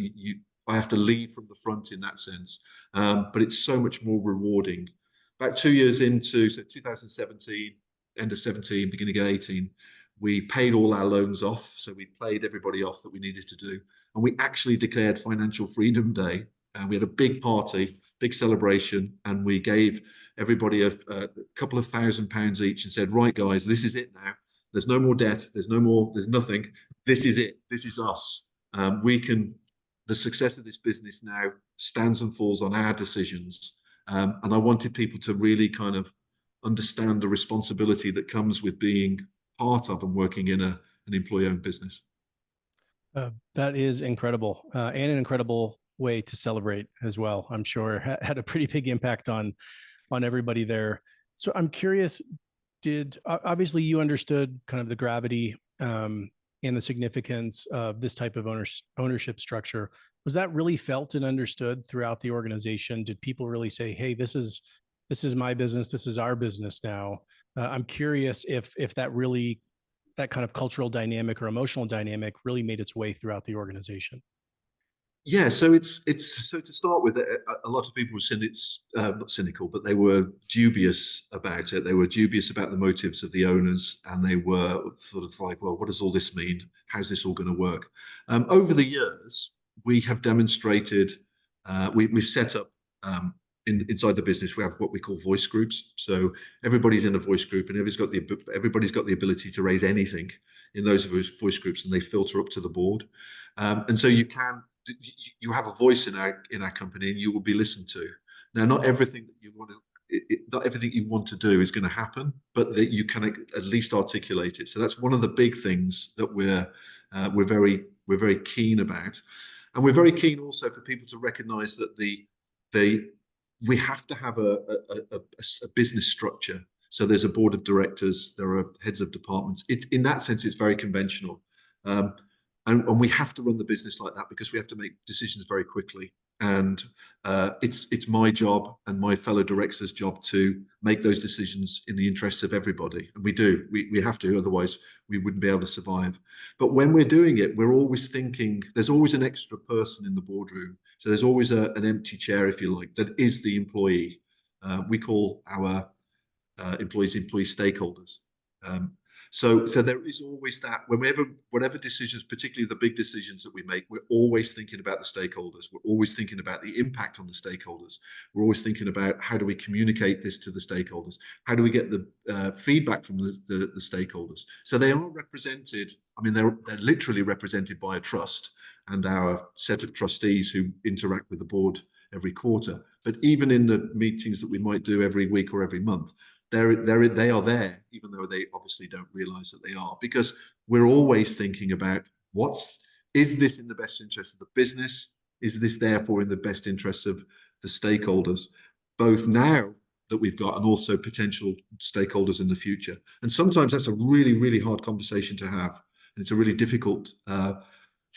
I have to lead from the front in that sense. But it's so much more rewarding. About 2 years into, so 2017, end of 17, beginning of 18, we paid all our loans off. So we paid everybody off that we needed to do. And we actually declared Financial Freedom Day. And we had a big party, big celebration. And we gave everybody a couple of £1,000 each and said, right, guys, this is it now. There's no more debt. There's nothing. This is it. This is us. The success of this business now stands and falls on our decisions. And I wanted people to really kind of understand the responsibility that comes with being part of and working in an employee-owned business. That is incredible, and an incredible way to celebrate as well. I'm sure had a pretty big impact on everybody there. So I'm curious, obviously you understood kind of the gravity and the significance of this type of ownership structure. Was that really felt and understood throughout the organization? Did people really say, "Hey, this is my business. This is our business now"? I'm curious if that kind of cultural dynamic or emotional dynamic really made its way throughout the organization. Yeah, so it's so to start with, a lot of people were not cynical, but they were dubious about it. They were dubious about the motives of the owners, and they were sort of like, well, what does all this mean? How's this all going to work? Over the years, we have demonstrated, we've set up inside the business, we have what we call voice groups. So everybody's in a voice group, and everybody's got the ability to raise anything in those voice groups, and they filter up to the board. And so you have a voice in our company, and you will be listened to. Now, not everything that you want to, not everything you want to do is going to happen, but that you can at least articulate it. So that's one of the big things that we're very keen about, and we're very keen also for people to recognise that we have to have a business structure. So there's a board of directors, there are heads of departments. In that sense, it's very conventional. And we have to run the business like that because we have to make decisions very quickly. And it's my job and my fellow directors' job to make those decisions in the interests of everybody. And we do. We have to, otherwise we wouldn't be able to survive. But when we're doing it, we're always thinking there's always an extra person in the boardroom. So there's always an empty chair, if you like, that is the employee. We call our employee stakeholders. So there is always that. Whatever decisions, particularly the big decisions that we make, we're always thinking about the stakeholders. We're always thinking about the impact on the stakeholders. We're always thinking about how do we communicate this to the stakeholders? How do we get the feedback from the stakeholders? So they are represented. I mean, they're literally represented by a trust and our set of trustees who interact with the board every quarter. But even in the meetings that we might do every week or every month, they are there, even though they obviously don't realize that they are, because we're always thinking about is this in the best interest of the business? Is this therefore in the best interest of the stakeholders, both now that we've got and also potential stakeholders in the future? And sometimes that's a really, really hard conversation to have. And it's a really difficult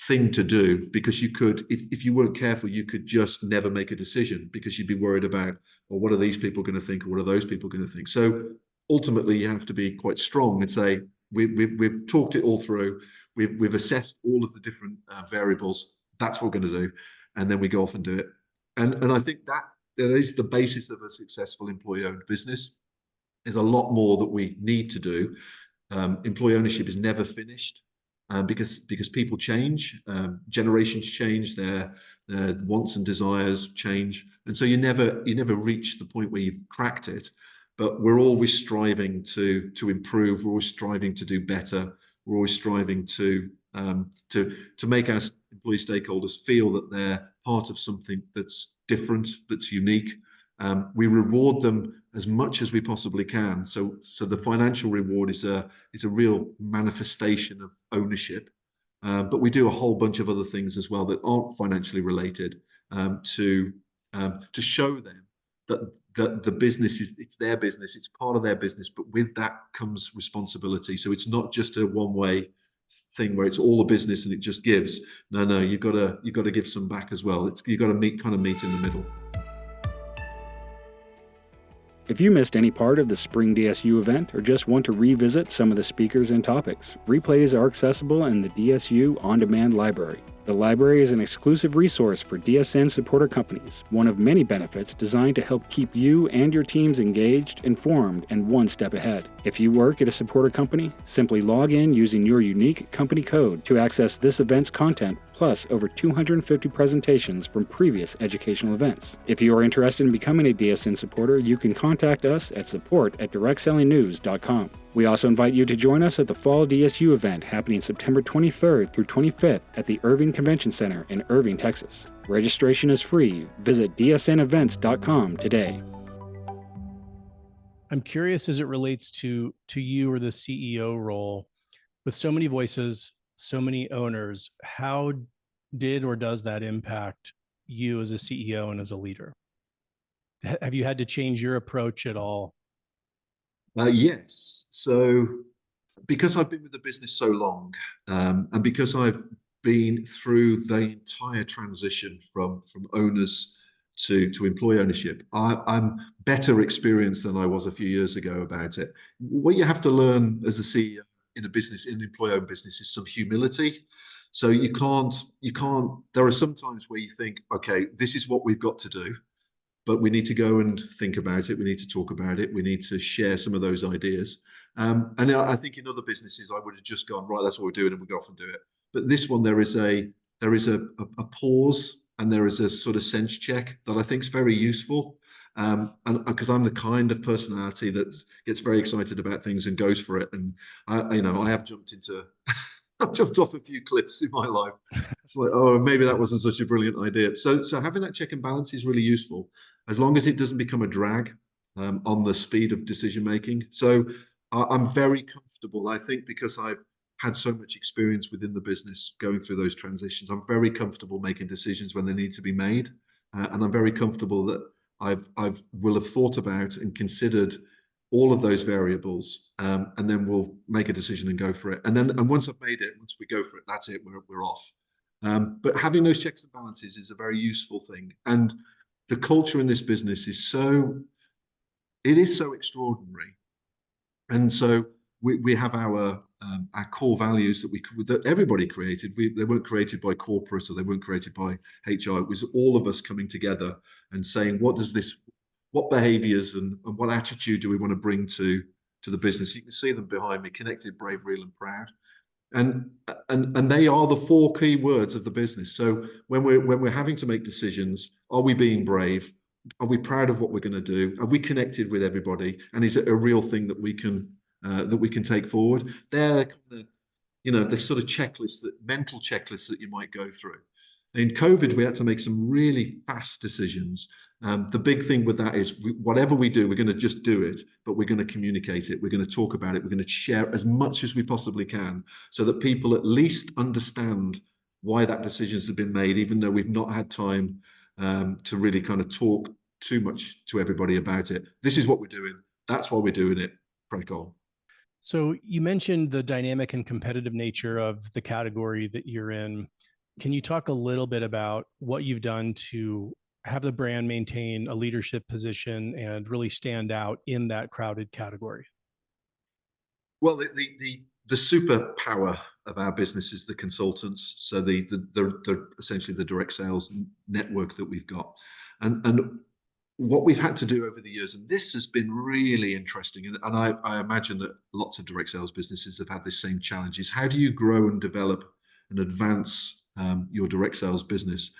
thing to do, because you could, if you weren't careful, you could just never make a decision because you'd be worried about, well, what are these people going to think, or what are those people going to think? So ultimately, you have to be quite strong and say, we've talked it all through, we've assessed all of the different variables. That's what we're going to do, and then we go off and do it. And I think that is the basis of a successful employee-owned business. There's a lot more that we need to do. Employee ownership is never finished. Because people change, generations change, their wants and desires change, and so you never reach the point where you've cracked it. But we're always striving to improve. We're always striving to do better. We're always striving to make our employee stakeholders feel that they're part of something that's different, that's unique. We reward them as much as we possibly can. So the financial reward is a real manifestation of ownership. But we do a whole bunch of other things as well that aren't financially related, to show them that the business it's their business, it's part of their business, but with that comes responsibility. So it's not just a one-way thing where it's all a business and it just gives. No, you've got to give some back as well. You've got to meet in the middle. If you missed any part of the Spring DSU event or just want to revisit some of the speakers and topics, replays are accessible in the DSU On Demand library. The library is an exclusive resource for DSN supporter companies, one of many benefits designed to help keep you and your teams engaged, informed, and one step ahead. If you work at a supporter company, simply log in using your unique company code to access this event's content, plus over 250 presentations from previous educational events. If you are interested in becoming a DSN supporter, you can contact us at support@directsellingnews.com. We also invite you to join us at the Fall DSU event happening September 23rd through 25th at the Irving Convention Center in Irving, Texas. Registration is free. Visit dsnevents.com today. I'm curious as it relates to you or the CEO role. With so many voices, so many owners, how did or does that impact you as a CEO and as a leader? Have you had to change your approach at all? Yes. So because I've been with the business so long, and because I've been through the entire transition from owners to employee ownership, I'm better experienced than I was a few years ago about it. What you have to learn as a CEO in a business, in an employee-owned business, is some humility. So you can't. There are some times where you think, okay, this is what we've got to do, but we need to go and think about it. We need to talk about it. We need to share some of those ideas. And I think in other businesses, I would have just gone, right, that's what we're doing, and we go off and do it. But this one, there is a pause, and there is a sort of sense check that I think is very useful. And because I'm the kind of personality that gets very excited about things and goes for it. And I have jumped into I've jumped off a few cliffs in my life. It's like, oh, maybe that wasn't such a brilliant idea. So having that check and balance is really useful, as long as it doesn't become a drag on the speed of decision making. So I'm very comfortable, I think, because I've had so much experience within the business going through those transitions. I'm very comfortable making decisions when they need to be made, and I'm very comfortable that I will have thought about and considered all of those variables, and then we'll make a decision and go for it. And once I've made it, once we go for it, that's it. We're off. But having those checks and balances is a very useful thing. And the culture in this business is so extraordinary. And so we have our core values that everybody created. They weren't created by corporate, or they weren't created by HR. It was all of us coming together and saying, what behaviors and what attitude do we want to bring to the business? You can see them behind me: connected, brave, real, and proud. And they are the four key words of the business. So when we're having to make decisions, are we being brave? Are we proud of what we're going to do? Are we connected with everybody? And is it a real thing that we can take forward? They're the sort of checklists, mental checklists that you might go through. In COVID, we had to make some really fast decisions. The big thing with that is whatever we do, we're going to just do it, but we're going to communicate it. We're going to talk about it. We're going to share as much as we possibly can, so that people at least understand why that decisions have been made, even though we've not had time to really kind of talk too much to everybody about it. This is what we're doing. That's why we're doing it. Crack on. So you mentioned the dynamic and competitive nature of the category that you're in. Can you talk a little bit about what you've done to have the brand maintain a leadership position and really stand out in that crowded category? Well, the superpower of our business is the consultants. So the essentially the direct sales network that we've got, and what we've had to do over the years, and this has been really interesting, and I imagine that lots of direct sales businesses have had this same challenge, is how do you grow and develop and advance your direct sales business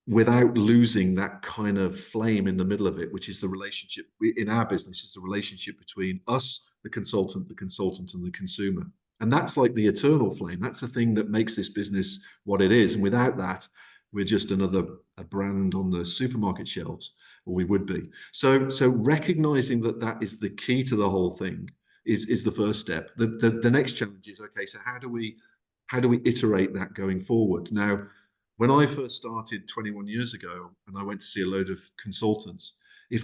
without losing that kind of flame in the middle of it, which is the relationship in our business, is the relationship between us, the consultant, and the consumer. And that's like the eternal flame. That's the thing that makes this business what it is. And without that, we're just a brand on the supermarket shelves, or we would be. So recognizing that is the key to the whole thing is the first step. The next challenge is, okay, so how do we iterate that going forward? Now, when I first started 21 years ago, and I went to see a load of consultants, if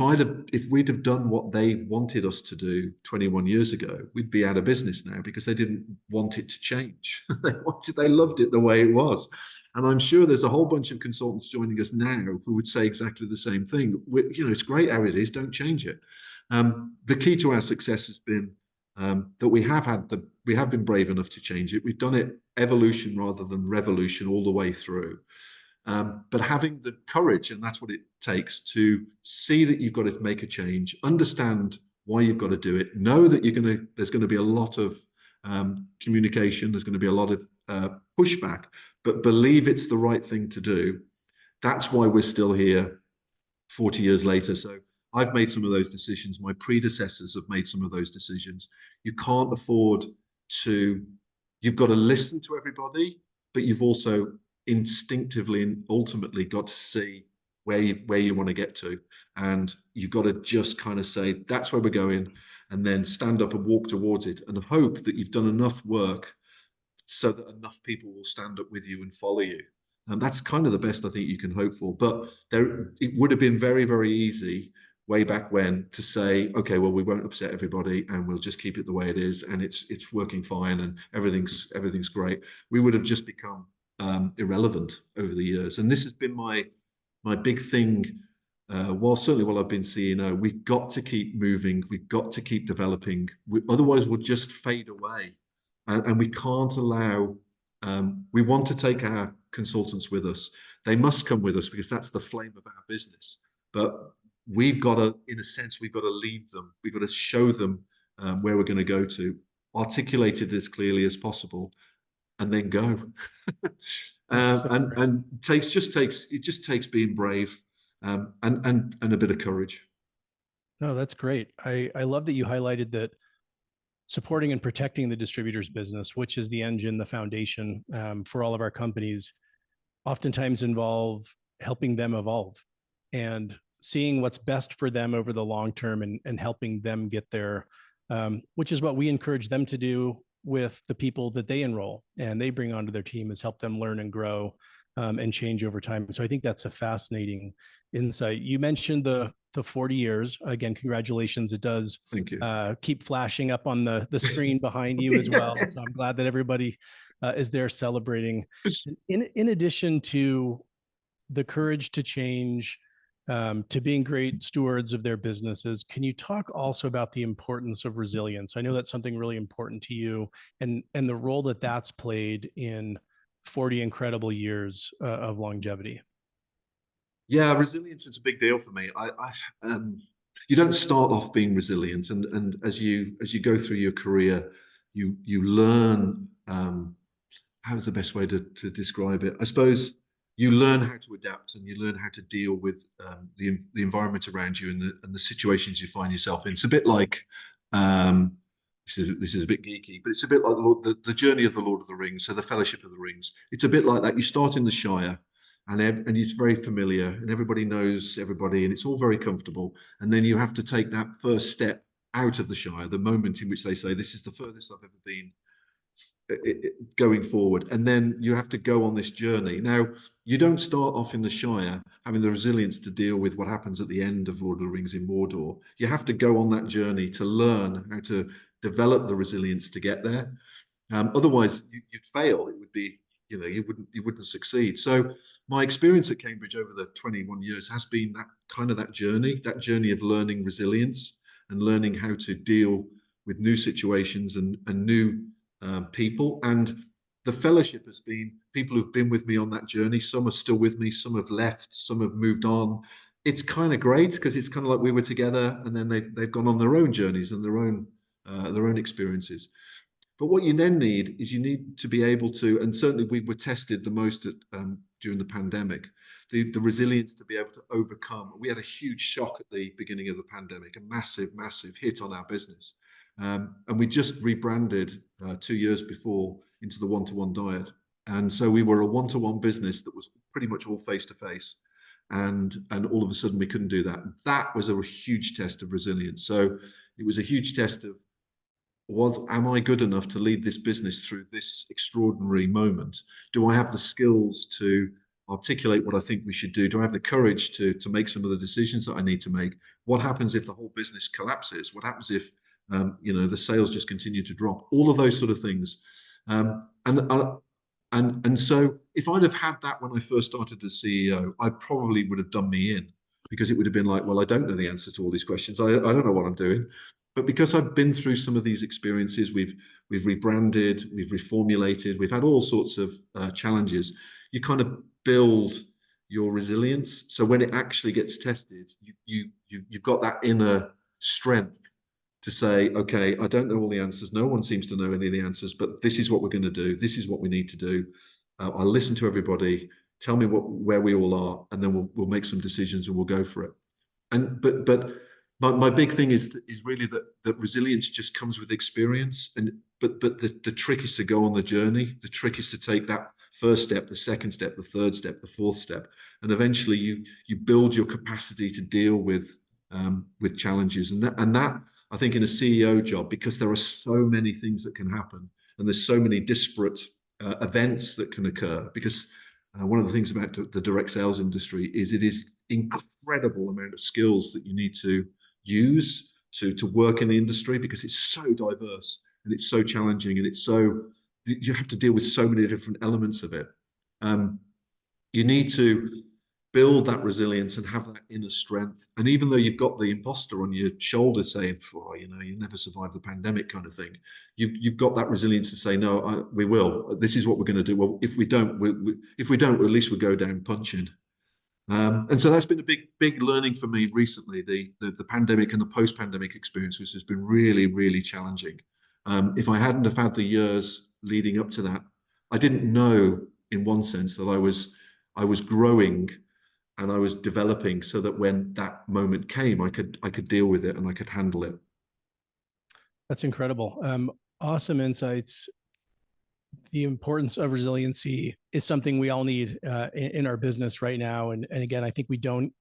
we'd have done what they wanted us to do 21 years ago, we'd be out of business now, because they didn't want it to change. They loved it the way it was. And I'm sure there's a whole bunch of consultants joining us now who would say exactly the same thing. It's great how it is, don't change it. The key to our success has been that we have been brave enough to change it. We've done it evolution rather than revolution all the way through. But having the courage, and that's what it takes, to see that you've got to make a change, understand why you've got to do it. Know that there's going to be a lot of communication. There's going to be a lot of pushback, but believe it's the right thing to do. That's why we're still here 40 years later. So I've made some of those decisions. My predecessors have made some of those decisions. You can't afford you've got to listen to everybody, but you've also instinctively and ultimately got to see where you want to get to. And you've got to just kind of say, that's where we're going, and then stand up and walk towards it and hope that you've done enough work so that enough people will stand up with you and follow you. And that's kind of the best I think you can hope for. But it would have been very, very easy way back when to say, okay, well, we won't upset everybody and we'll just keep it the way it is, and it's working fine and everything's great. We would have just become irrelevant over the years. And this has been my big thing. Certainly while I've been CEO, we've got to keep moving. We've got to keep developing. Otherwise, we'll just fade away. And we can't allow, we want to take our consultants with us. They must come with us because that's the flame of our business. But we've got to, in a sense, we've got to lead them. We've got to show them where we're going to go to, articulate it as clearly as possible, and then go. And it just takes being brave and a bit of courage. No, that's great. I love that you highlighted that supporting and protecting the distributor's business, which is the engine, the foundation for all of our companies, oftentimes involve helping them evolve and seeing what's best for them over the long term and helping them get there, which is what we encourage them to do with the people that they enroll and they bring onto their team, is help them learn and grow and change over time. So I think that's a fascinating insight. You mentioned the 40 years. Again, congratulations. It does Thank you. Keep flashing up on the screen behind you as well. So I'm glad that everybody is there celebrating. In addition to the courage to change, to being great stewards of their businesses, can you talk also about the importance of resilience? I know that's something really important to you, and the role that that's played in 40 incredible years of longevity. Yeah, resilience is a big deal for me. You don't start off being resilient, and as you go through your career, you learn. How's the best way to describe it? I suppose you learn how to adapt and you learn how to deal with the environment around you and the situations you find yourself in. It's a bit like this is a bit geeky, but it's a bit like the journey of the Lord of the Rings, so the Fellowship of the Rings. It's a bit like that. You start in the Shire, and it's very familiar, and everybody knows everybody, and it's all very comfortable. And then you have to take that first step out of the Shire, the moment in which they say, "This is the furthest I've ever been." Going forward, and then you have to go on this journey. Now, you don't start off in the Shire having the resilience to deal with what happens at the end of Lord of the Rings in Mordor. You have to go on that journey to learn how to develop the resilience to get there. Otherwise, you'd fail. It would be, you wouldn't succeed. So my experience at Cambridge over the 21 years has been that journey of learning resilience and learning how to deal with new situations and new people. And the fellowship has been people who've been with me on that journey. Some are still with me, some have left, some have moved on. It's kind of great because it's kind of like we were together, and then they've gone on their own journeys and their own experiences. But what you then need is you need to be able to, and certainly we were tested the most during the pandemic, the resilience to be able to overcome. We had a huge shock at the beginning of the pandemic, a massive hit on our business. And we just rebranded 2 years before into the one-to-one diet. And so we were a one-to-one business that was pretty much all face-to-face. And all of a sudden we couldn't do that. That was a huge test of resilience. So it was a huge test of, am I good enough to lead this business through this extraordinary moment? Do I have the skills to articulate what I think we should do? Do I have the courage to make some of the decisions that I need to make? What happens if the whole business collapses? What happens if the sales just continue to drop? All of those sort of things. And so if I'd have had that when I first started as CEO, I probably would have done me in, because it would have been like, well, I don't know the answer to all these questions. I don't know what I'm doing. But because I've been through some of these experiences, we've rebranded, we've reformulated, we've had all sorts of challenges. You kind of build your resilience. So when it actually gets tested, you've got that inner strength to say, okay, I don't know all the answers. No one seems to know any of the answers, but this is what we're going to do. This is what we need to do. I'll listen to everybody. Tell me where we all are, and then we'll make some decisions and we'll go for it. And but my big thing is really that resilience just comes with experience. And but the trick is to go on the journey. The trick is to take that first step, the second step, the third step, the fourth step, and eventually you build your capacity to deal with challenges. And that I think in a CEO job, because there are so many things that can happen, and there's so many disparate events that can occur. Because one of the things about the direct sales industry is it is incredible amount of skills that you need to use to work in the industry, because it's so diverse and it's so challenging, and you have to deal with so many different elements of it. You need to build that resilience and have that inner strength. And even though you've got the imposter on your shoulder saying, "Oh, you never survived the pandemic," kind of thing, you've got that resilience to say, "No, we will. This is what we're going to do. Well, if we don't, at least we'll go down punching." And so that's been a big learning for me recently. The pandemic and the post-pandemic experiences has been really, really challenging. If I hadn't have had the years leading up to that, I didn't know, in one sense, that I was growing and I was developing, so that when that moment came, I could deal with it and I could handle it. That's incredible. Awesome insights. The importance of resiliency is something we all need in our business right now. And again, I think we don't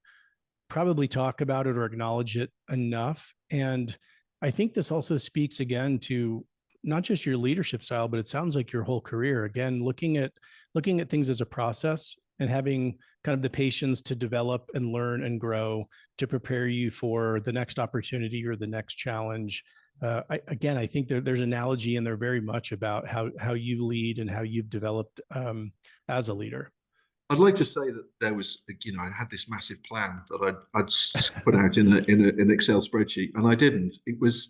probably talk about it or acknowledge it enough. And I think this also speaks again to not just your leadership style, but it sounds like your whole career. Again, looking at things as a process and having kind of the patience to develop and learn and grow to prepare you for the next opportunity or the next challenge. I think there's an analogy in there very much about how you lead and how you've developed as a leader. I'd like to say that there was, I had this massive plan that I'd put out in an Excel spreadsheet, and I didn't. It was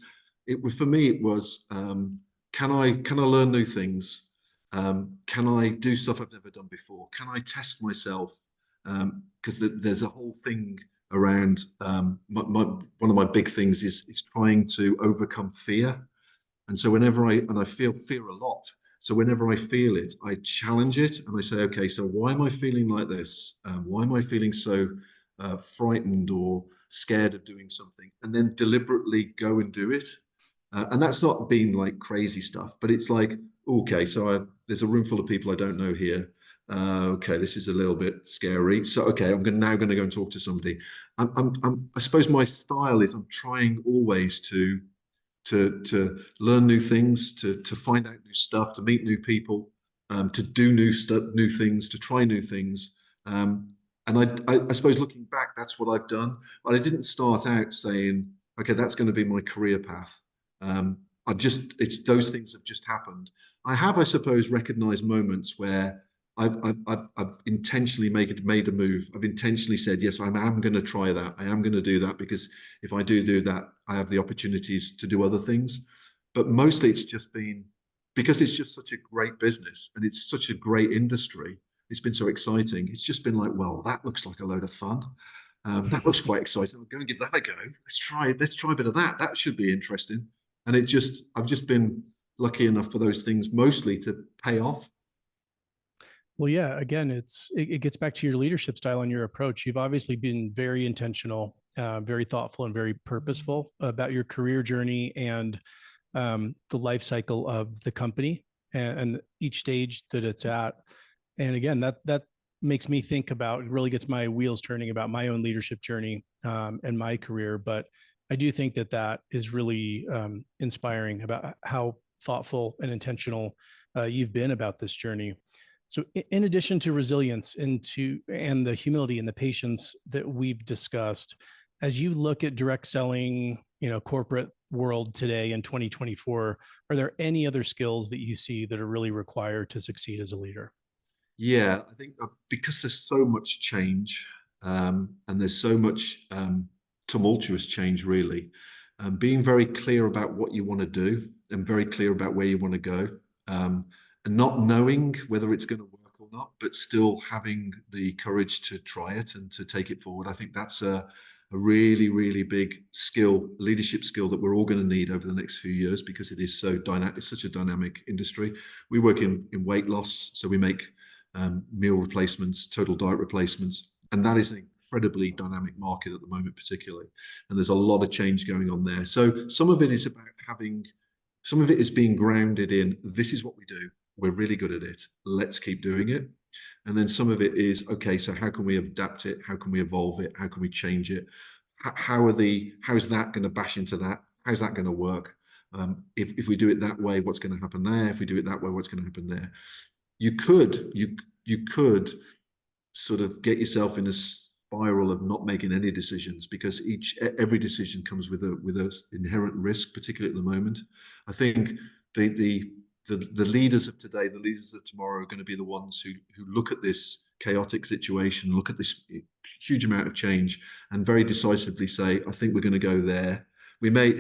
for me. It was, can I learn new things? Can I do stuff I've never done before? Can I test myself? Because there's a whole thing around one of my big things is trying to overcome fear. And so I feel fear a lot. So whenever I feel it, I challenge it and I say, okay, so why am I feeling like this? Why am I feeling so frightened or scared of doing something? And then deliberately go and do it. And that's not being like crazy stuff, but it's like, okay, so there's a room full of people I don't know here. Okay, this is a little bit scary. So, okay, I'm now going to go and talk to somebody. I suppose my style is I'm trying always to learn new things, to find out new stuff, to meet new people, to do new things, to try new things. And I suppose looking back, that's what I've done. But I didn't start out saying, okay, that's going to be my career path. It's those things have just happened. I have, I suppose, recognized moments where I've intentionally made a move. I've intentionally said, yes, I am going to try that. I am going to do that, because if I do that, I have the opportunities to do other things. But mostly it's just been because it's just such a great business and it's such a great industry. It's been so exciting. It's just been like, well, that looks like a load of fun. That looks quite exciting. I'll go and give that a go. Let's try a bit of that. That should be interesting. And I've just been lucky enough for those things mostly to pay off. Well, yeah, again, it gets back to your leadership style and your approach. You've obviously been very intentional, very thoughtful, and very purposeful about your career journey and the life cycle of the company and each stage that it's at. And again, that makes me think about, it really gets my wheels turning about my own leadership journey and my career. But I do think that is really inspiring about how thoughtful and intentional you've been about this journey. So in addition to resilience and the humility and the patience that we've discussed, as you look at direct selling, corporate world today in 2024, are there any other skills that you see that are really required to succeed as a leader? Yeah, I think because there's so much change and there's so much tumultuous change, really, being very clear about what you want to do and very clear about where you want to go, and not knowing whether it's going to work or not, but still having the courage to try it and to take it forward. I think that's a a really, really big skill, leadership skill that we're all going to need over the next few years because it is so dynamic. It's such a dynamic industry. We work in weight loss, so we make meal replacements, total diet replacements, and that is an incredibly dynamic market at the moment, particularly. And there's a lot of change going on there. So some of it is about some of it is being grounded in this is what we do. We're really good at it. Let's keep doing it. And then some of it is, okay, so how can we adapt it? How can we evolve it? How can we change it? How's that going to bash into that? How's that going to work? If we do it that way, what's going to happen there? If we do it that way, what's going to happen there? You could sort of get yourself in a spiral of not making any decisions because every decision comes with a inherent risk, particularly at the moment. I think the leaders of today, the leaders of tomorrow are going to be the ones who look at this chaotic situation, look at this huge amount of change and very decisively say, I think we're going to go there. We might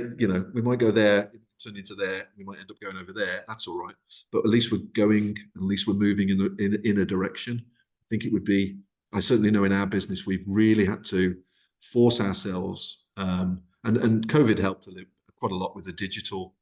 go there, turn into there, we might end up going over there. That's all right. But at least we're going, at least we're moving in a direction. I think it would be, I certainly know in our business, we've really had to force ourselves, and COVID helped quite a lot with the digital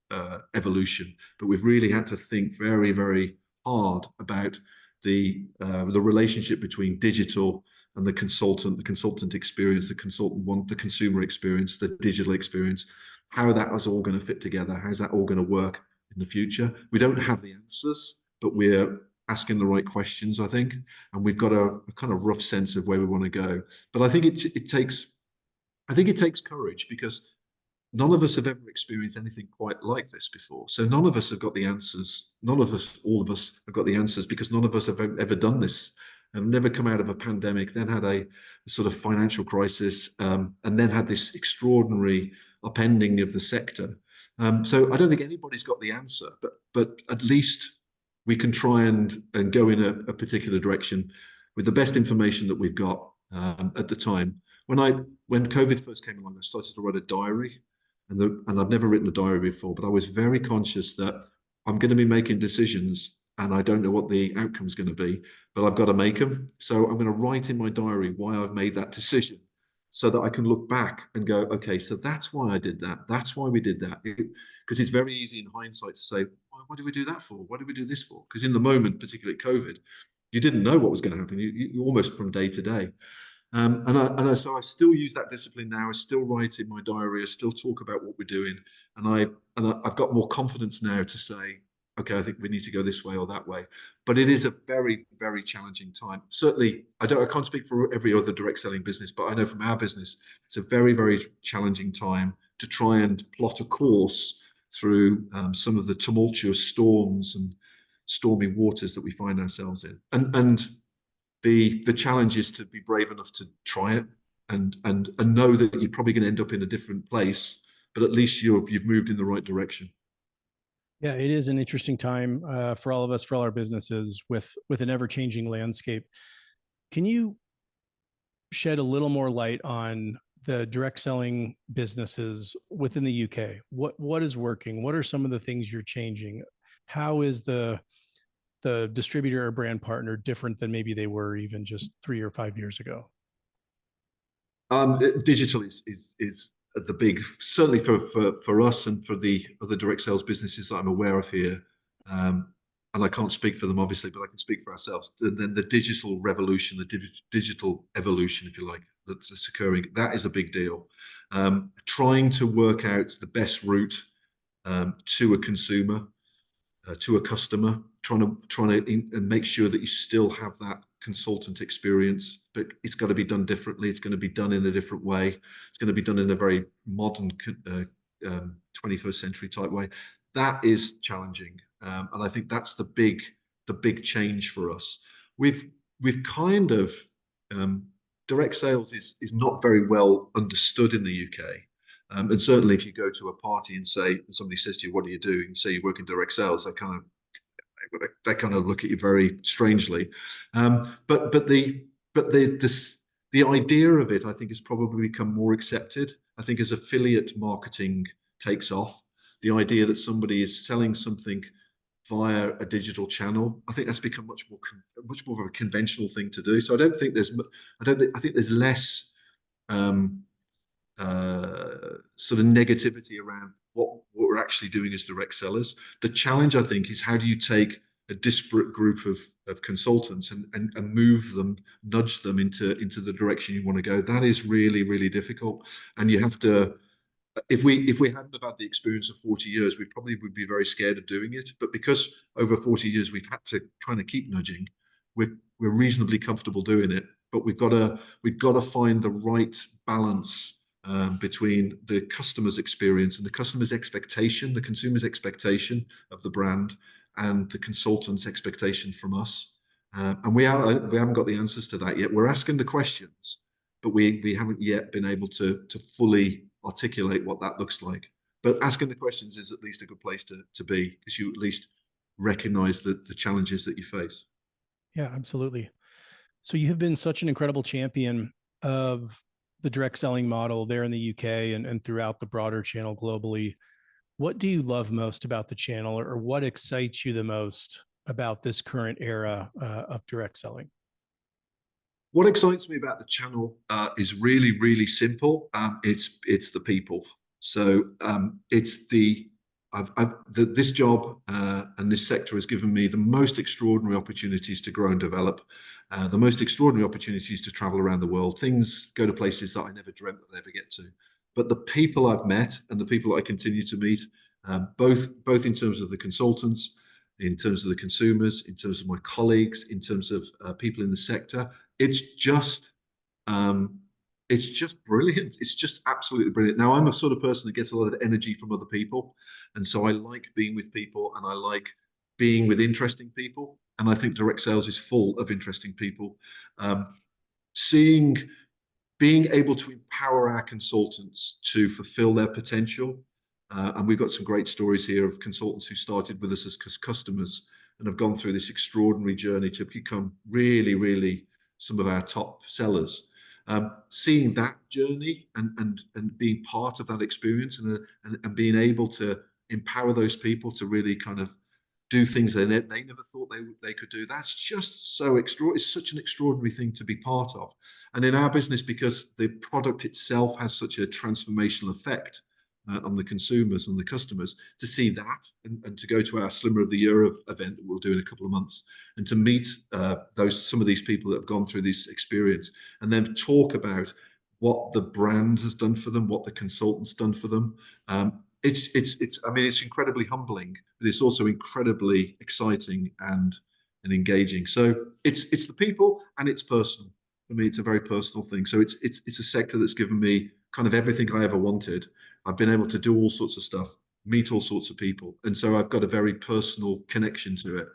evolution, but we've really had to think very, very hard about the relationship between digital and the consultant experience, the consumer experience, the digital experience, how that is all going to fit together, how's that all going to work in the future. We don't have the answers, but we're asking the right questions, I think, and we've got a kind of rough sense of where we want to go. But I think it takes courage because none of us have ever experienced anything quite like this before. So none of us have got the answers. All of us have got the answers because none of us have ever done this and never come out of a pandemic, then had a sort of financial crisis, and then had this extraordinary upending of the sector. So I don't think anybody's got the answer, but at least we can try and go in a particular direction with the best information that we've got at the time. When COVID first came along, I started to write a diary. And I've never written a diary before, but I was very conscious that I'm going to be making decisions and I don't know what the outcome's going to be, but I've got to make them. So I'm going to write in my diary why I've made that decision so that I can look back and go, okay, so that's why I did that. That's why we did that. Because it's very easy in hindsight to say, what did we do that for? What did we do this for? Because in the moment, particularly COVID, you didn't know what was going to happen. You almost from day to day. So I still use that discipline now. I still write in my diary. I still talk about what we're doing, I've got more confidence now to say, okay, I think we need to go this way or that way. But it is a very, very challenging time. Certainly, I can't speak for every other direct selling business, but I know from our business, it's a very, very challenging time to try and plot a course through some of the tumultuous storms and stormy waters that we find ourselves in. And the challenge is to be brave enough to try it and know that you're probably going to end up in a different place, but at least you've moved in the right direction. Yeah, it is an interesting time for all of us, for all our businesses, with an ever-changing landscape. Can you shed a little more light on the direct selling businesses within the UK? What is working? What are some of the things you're changing? How is the distributor or brand partner different than maybe they were even just 3 or 5 years ago? Digital is the big, certainly for us and for the other direct sales businesses that I'm aware of here. And I can't speak for them, obviously, but I can speak for ourselves. Then the digital revolution, the digital evolution, if you like, that's occurring, that is a big deal. Trying to work out the best route to a consumer, to a customer, trying to and make sure that you still have that consultant experience, but it's got to be done differently. It's going to be done in a different way. It's going to be done in a very modern 21st century type way. That is challenging, and I think that's the big change for us. We've kind of direct sales is not very well understood in the UK. And certainly if you go to a party and somebody says to you, what do you do? And you say you work in direct sales, they kind of look at you very strangely. But the idea of it, I think, has probably become more accepted. I think as affiliate marketing takes off, the idea that somebody is selling something via a digital channel, I think that's become much more of a conventional thing to do. So I think there's less sort of negativity around what we're actually doing as direct sellers. The challenge, I think, is how do you take a disparate group of consultants and move them, nudge them into the direction you want to go. That is really, really difficult. And you have to, if we hadn't have had the experience of 40 years, we probably would be very scared of doing it. But because over 40 years we've had to kind of keep nudging, we're reasonably comfortable doing it. But we've got to find the right balance between the customer's experience and the customer's expectation, the consumer's expectation of the brand, and the consultant's expectation from us. And we haven't got the answers to that yet. We're asking the questions, but we haven't yet been able to fully articulate what that looks like. But asking the questions is at least a good place to be, because you at least recognize the challenges that you face. Yeah, absolutely. So you have been such an incredible champion of the direct selling model there in the UK and throughout the broader channel globally. What do you love most about the channel, or what excites you the most about this current era of direct selling? What excites me about the channel is really, really simple. It's the people. So it's this job and this sector has given me the most extraordinary opportunities to grow and develop, the most extraordinary opportunities to travel around the world. Things go to places that I never dreamt that I'd ever get to. But the people I've met and the people I continue to meet, both in terms of the consultants, in terms of the consumers, in terms of my colleagues, in terms of people in the sector, it's just brilliant. It's just absolutely brilliant. Now, I'm a sort of person that gets a lot of energy from other people, and so I like being with people, and I like being with interesting people. And I think direct sales is full of interesting people. Seeing Being able to empower our consultants to fulfill their potential. And we've got some great stories here of consultants who started with us as customers and have gone through this extraordinary journey to become really, really some of our top sellers. Seeing that journey and being part of that experience and being able to empower those people to really kind of do things they never thought they could do. That's just so extraordinary. It's such an extraordinary thing to be part of. And in our business, because the product itself has such a transformational effect on the consumers and the customers, to see that and to go to our Slimmer of the Year event that we'll do in a couple of months, and to meet some of these people that have gone through this experience, and then talk about what the brand has done for them, what the consultant's done for them. It's incredibly humbling, but it's also incredibly exciting and engaging. So it's the people, and it's personal. For me, it's a very personal thing. So it's a sector that's given me kind of everything I ever wanted. I've been able to do all sorts of stuff, meet all sorts of people, and so I've got a very personal connection to it.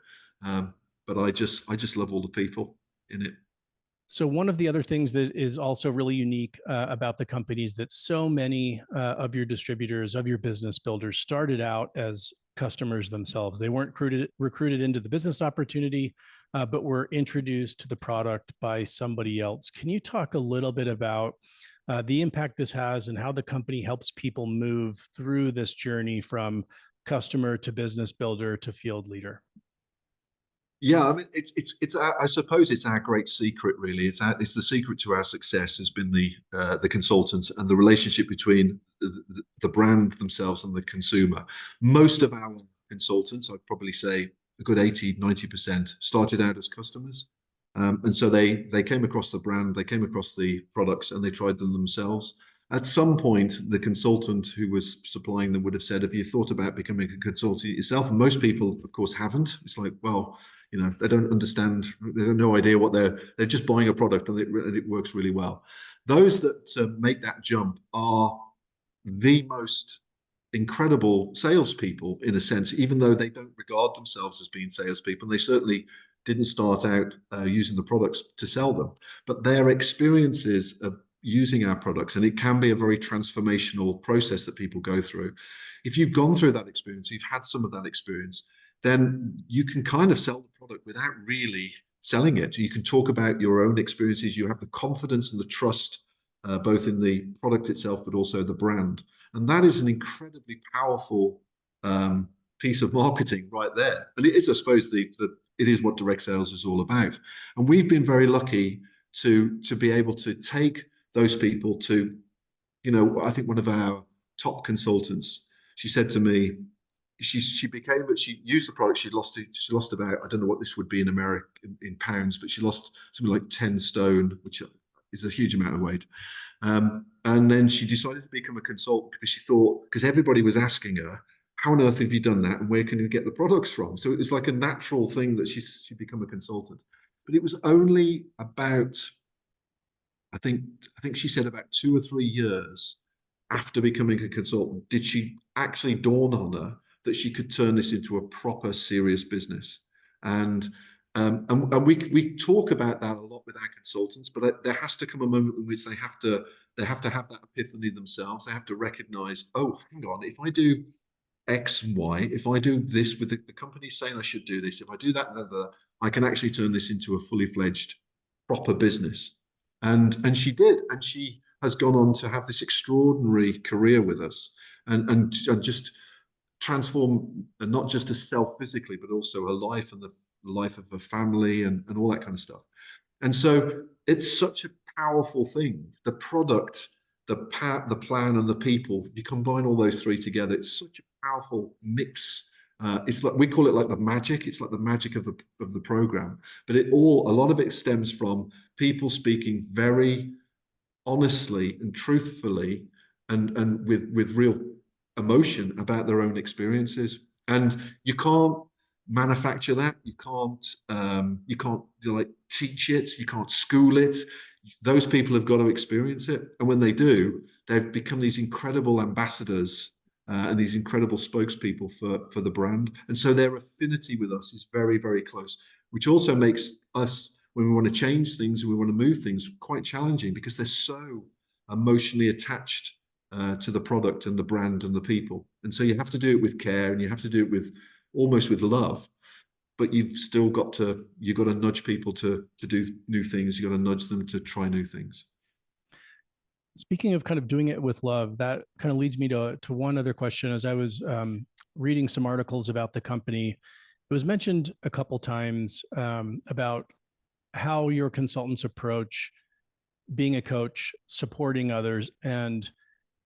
But I just love all the people in it. So one of the other things that is also really unique about the company is that so many of your distributors, of your business builders, started out as customers themselves. They weren't recruited into the business opportunity, but were introduced to the product by somebody else. Can you talk a little bit about the impact this has and how the company helps people move through this journey from customer to business builder to field leader? Yeah, I mean, I suppose it's our great secret, really. It's the secret to our success has been the consultants and the relationship between the brand themselves and the consumer. Most of our consultants, I'd probably say a good 80-90%, started out as customers. And so they came across the brand, they came across the products, and they tried them themselves. At some point, the consultant who was supplying them would have said, have you thought about becoming a consultant yourself? And most people, of course, haven't. It's like, well, they don't understand, they have no idea what they're just buying a product, and it works really well. Those that make that jump are the most incredible salespeople, in a sense, even though they don't regard themselves as being salespeople. They certainly didn't start out using the products to sell them, but their experiences of using our products, and it can be a very transformational process that people go through. If you've gone through that experience, you've had some of that experience, then you can kind of sell the product without really selling it. You can talk about your own experiences. You have the confidence and the trust, both in the product itself, but also the brand. And that is an incredibly powerful piece of marketing right there. And it is, I suppose, it is what direct sales is all about. And we've been very lucky to be able to take those people to I think one of our top consultants, she said to me, but she used the product. She lost about, I don't know what this would be in America in pounds, but she lost something like 10 stone, which is a huge amount of weight. And then she decided to become a consultant because she thought, because everybody was asking her, how on earth have you done that? And where can you get the products from? So it was like a natural thing that she become a consultant. But it was only about, I think she said about 2 or 3 years after becoming a consultant, did she actually dawn on her that she could turn this into a proper serious business. And we talk about that a lot with our consultants, but there has to come a moment in which they have to have that epiphany themselves. They have to recognize, oh, hang on, if I do X and Y, if I do this with the company saying I should do this, if I do that, I can actually turn this into a fully fledged proper business. And she did, and she has gone on to have this extraordinary career with us, and just transform not just herself physically, but also her life and the life of her family and all that kind of stuff. And so it's such a powerful thing. The product, the plan, and the people. If you combine all those three together, it's such a powerful mix. It's like, we call it like the magic. It's like the magic of the program. But a lot of it stems from people speaking very honestly and truthfully and with real emotion about their own experiences. And you can't manufacture that. You can't like teach it. You can't school it. Those people have got to experience it, and when they do, they've become these incredible ambassadors and these incredible spokespeople for the brand. And so their affinity with us is very, very close, which also makes us, when we want to change things and we want to move things, quite challenging because they're so emotionally attached to the product and the brand and the people. And so you have to do it with care, and you have to do it with almost with love. But you've got to nudge people to do new things. You've got to nudge them to try new things. Speaking of kind of doing it with love, that kind of leads me to one other question. As I was reading some articles about the company, it was mentioned a couple times about how your consultants approach being a coach, supporting others, and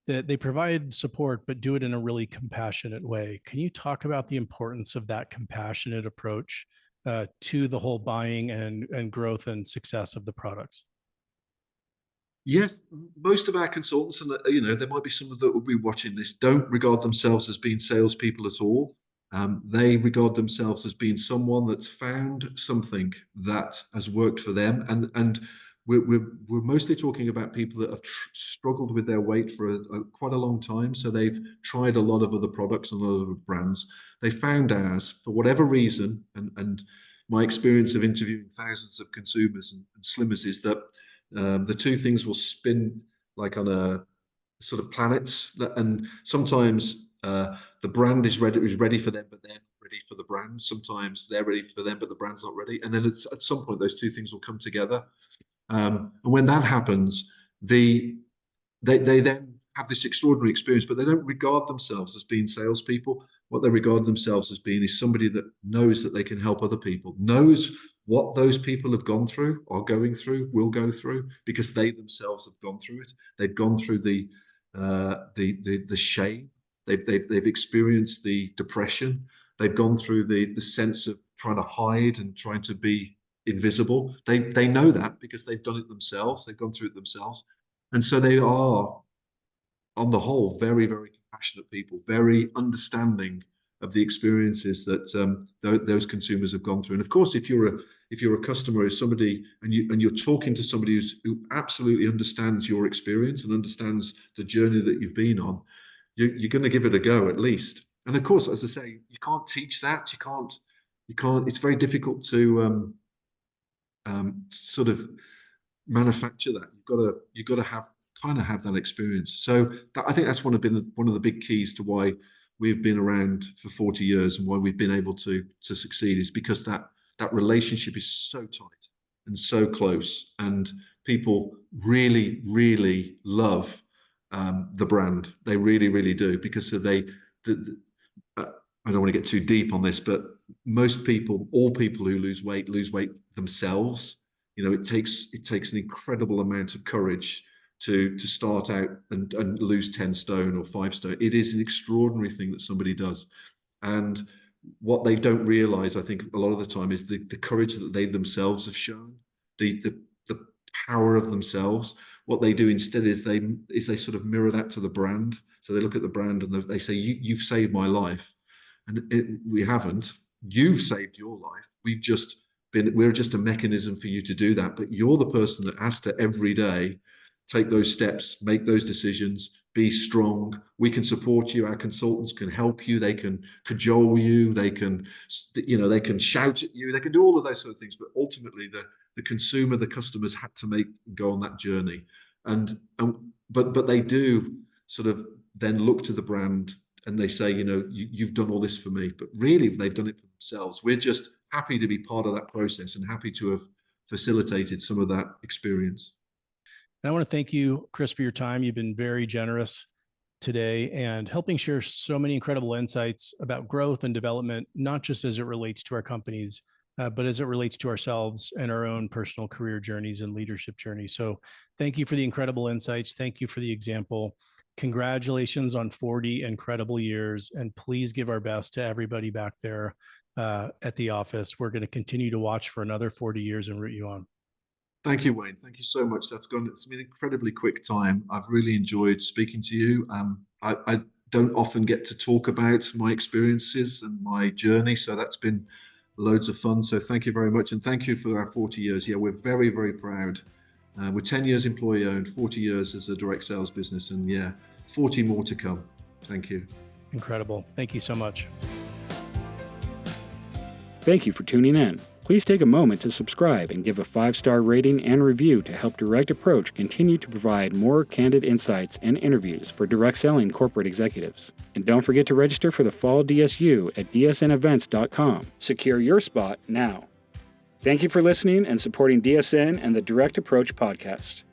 that they provide support, but do it in a really compassionate way. Can you talk about the importance of that compassionate approach to the whole buying and growth and success of the products? Yes, most of our consultants, and there might be some that will be watching this, don't regard themselves as being salespeople at all. They regard themselves as being someone that's found something that has worked for them, and we're mostly talking about people that have struggled with their weight for quite a long time. So they've tried a lot of other products and a lot of brands. They found ours for whatever reason, and my experience of interviewing thousands of consumers and slimmers is that the two things will spin like on a sort of planets, and sometimes the brand is ready for them, but they're not ready for the brand. Sometimes they're ready for them, but the brand's not ready. And then at some point, those two things will come together. And when that happens, they then have this extraordinary experience, but they don't regard themselves as being salespeople. What they regard themselves as being is somebody that knows that they can help other people, knows what those people have gone through, are going through, will go through, because they themselves have gone through it. They've gone through the shame. They've experienced the depression. They've gone through the sense of trying to hide and trying to be invisible. They know that because they've done it themselves. They've gone through it themselves, and so they are, on the whole, very, very compassionate people, very understanding of the experiences that those consumers have gone through. And of course, if you're a customer, as somebody, and you're talking to somebody who absolutely understands your experience and understands the journey that you've been on, you're going to give it a go at least. And of course, as I say, you can't teach that. You can't. It's very difficult to sort of manufacture that. You've got to have that experience. So I think that's one of the big keys to why we've been around for 40 years and why we've been able to succeed, is because that relationship is so tight and so close, and people really, really love the brand. They really, really do, because I don't want to get too deep on this, but all people who lose weight themselves. It takes an incredible amount of courage to start out and lose 10 stone or 5 stone. It is an extraordinary thing that somebody does. And what they don't realize, I think, a lot of the time is the courage that they themselves have shown, the power of themselves. What they do instead is they sort of mirror that to the brand. So they look at the brand and they say, you've saved my life. And we haven't. You've saved your life. We're just a mechanism for you to do that. But you're the person that has to every day take those steps, make those decisions, be strong. We can support you. Our consultants can help you. They can cajole you. They can shout at you. They can do all of those sort of things. But ultimately, the consumer, the customers had to go on that journey. But they do sort of then look to the brand and they say, you've done all this for me. But really, they've done it for themselves. We're just happy to be part of that process and happy to have facilitated some of that experience. And I want to thank you, Chris, for your time. You've been very generous today and helping share so many incredible insights about growth and development, not just as it relates to our companies, but as it relates to ourselves and our own personal career journeys and leadership journeys. So thank you for the incredible insights. Thank you for the example. Congratulations on 40 incredible years. And please give our best to everybody back there at the office. We're going to continue to watch for another 40 years and root you on. Thank you, Wayne. Thank you so much. It's been an incredibly quick time. I've really enjoyed speaking to you. I don't often get to talk about my experiences and my journey, so that's been loads of fun. So thank you very much. And thank you for our 40 years. Yeah, we're very, very proud. We're 10 years employee owned, 40 years as a direct sales business, and 40 more to come. Thank you. Incredible. Thank you so much. Thank you for tuning in. Please take a moment to subscribe and give a 5-star rating and review to help Direct Approach continue to provide more candid insights and interviews for direct selling corporate executives. And don't forget to register for the Fall DSU at dsnevents.com. Secure your spot now. Thank you for listening and supporting DSN and the Direct Approach podcast.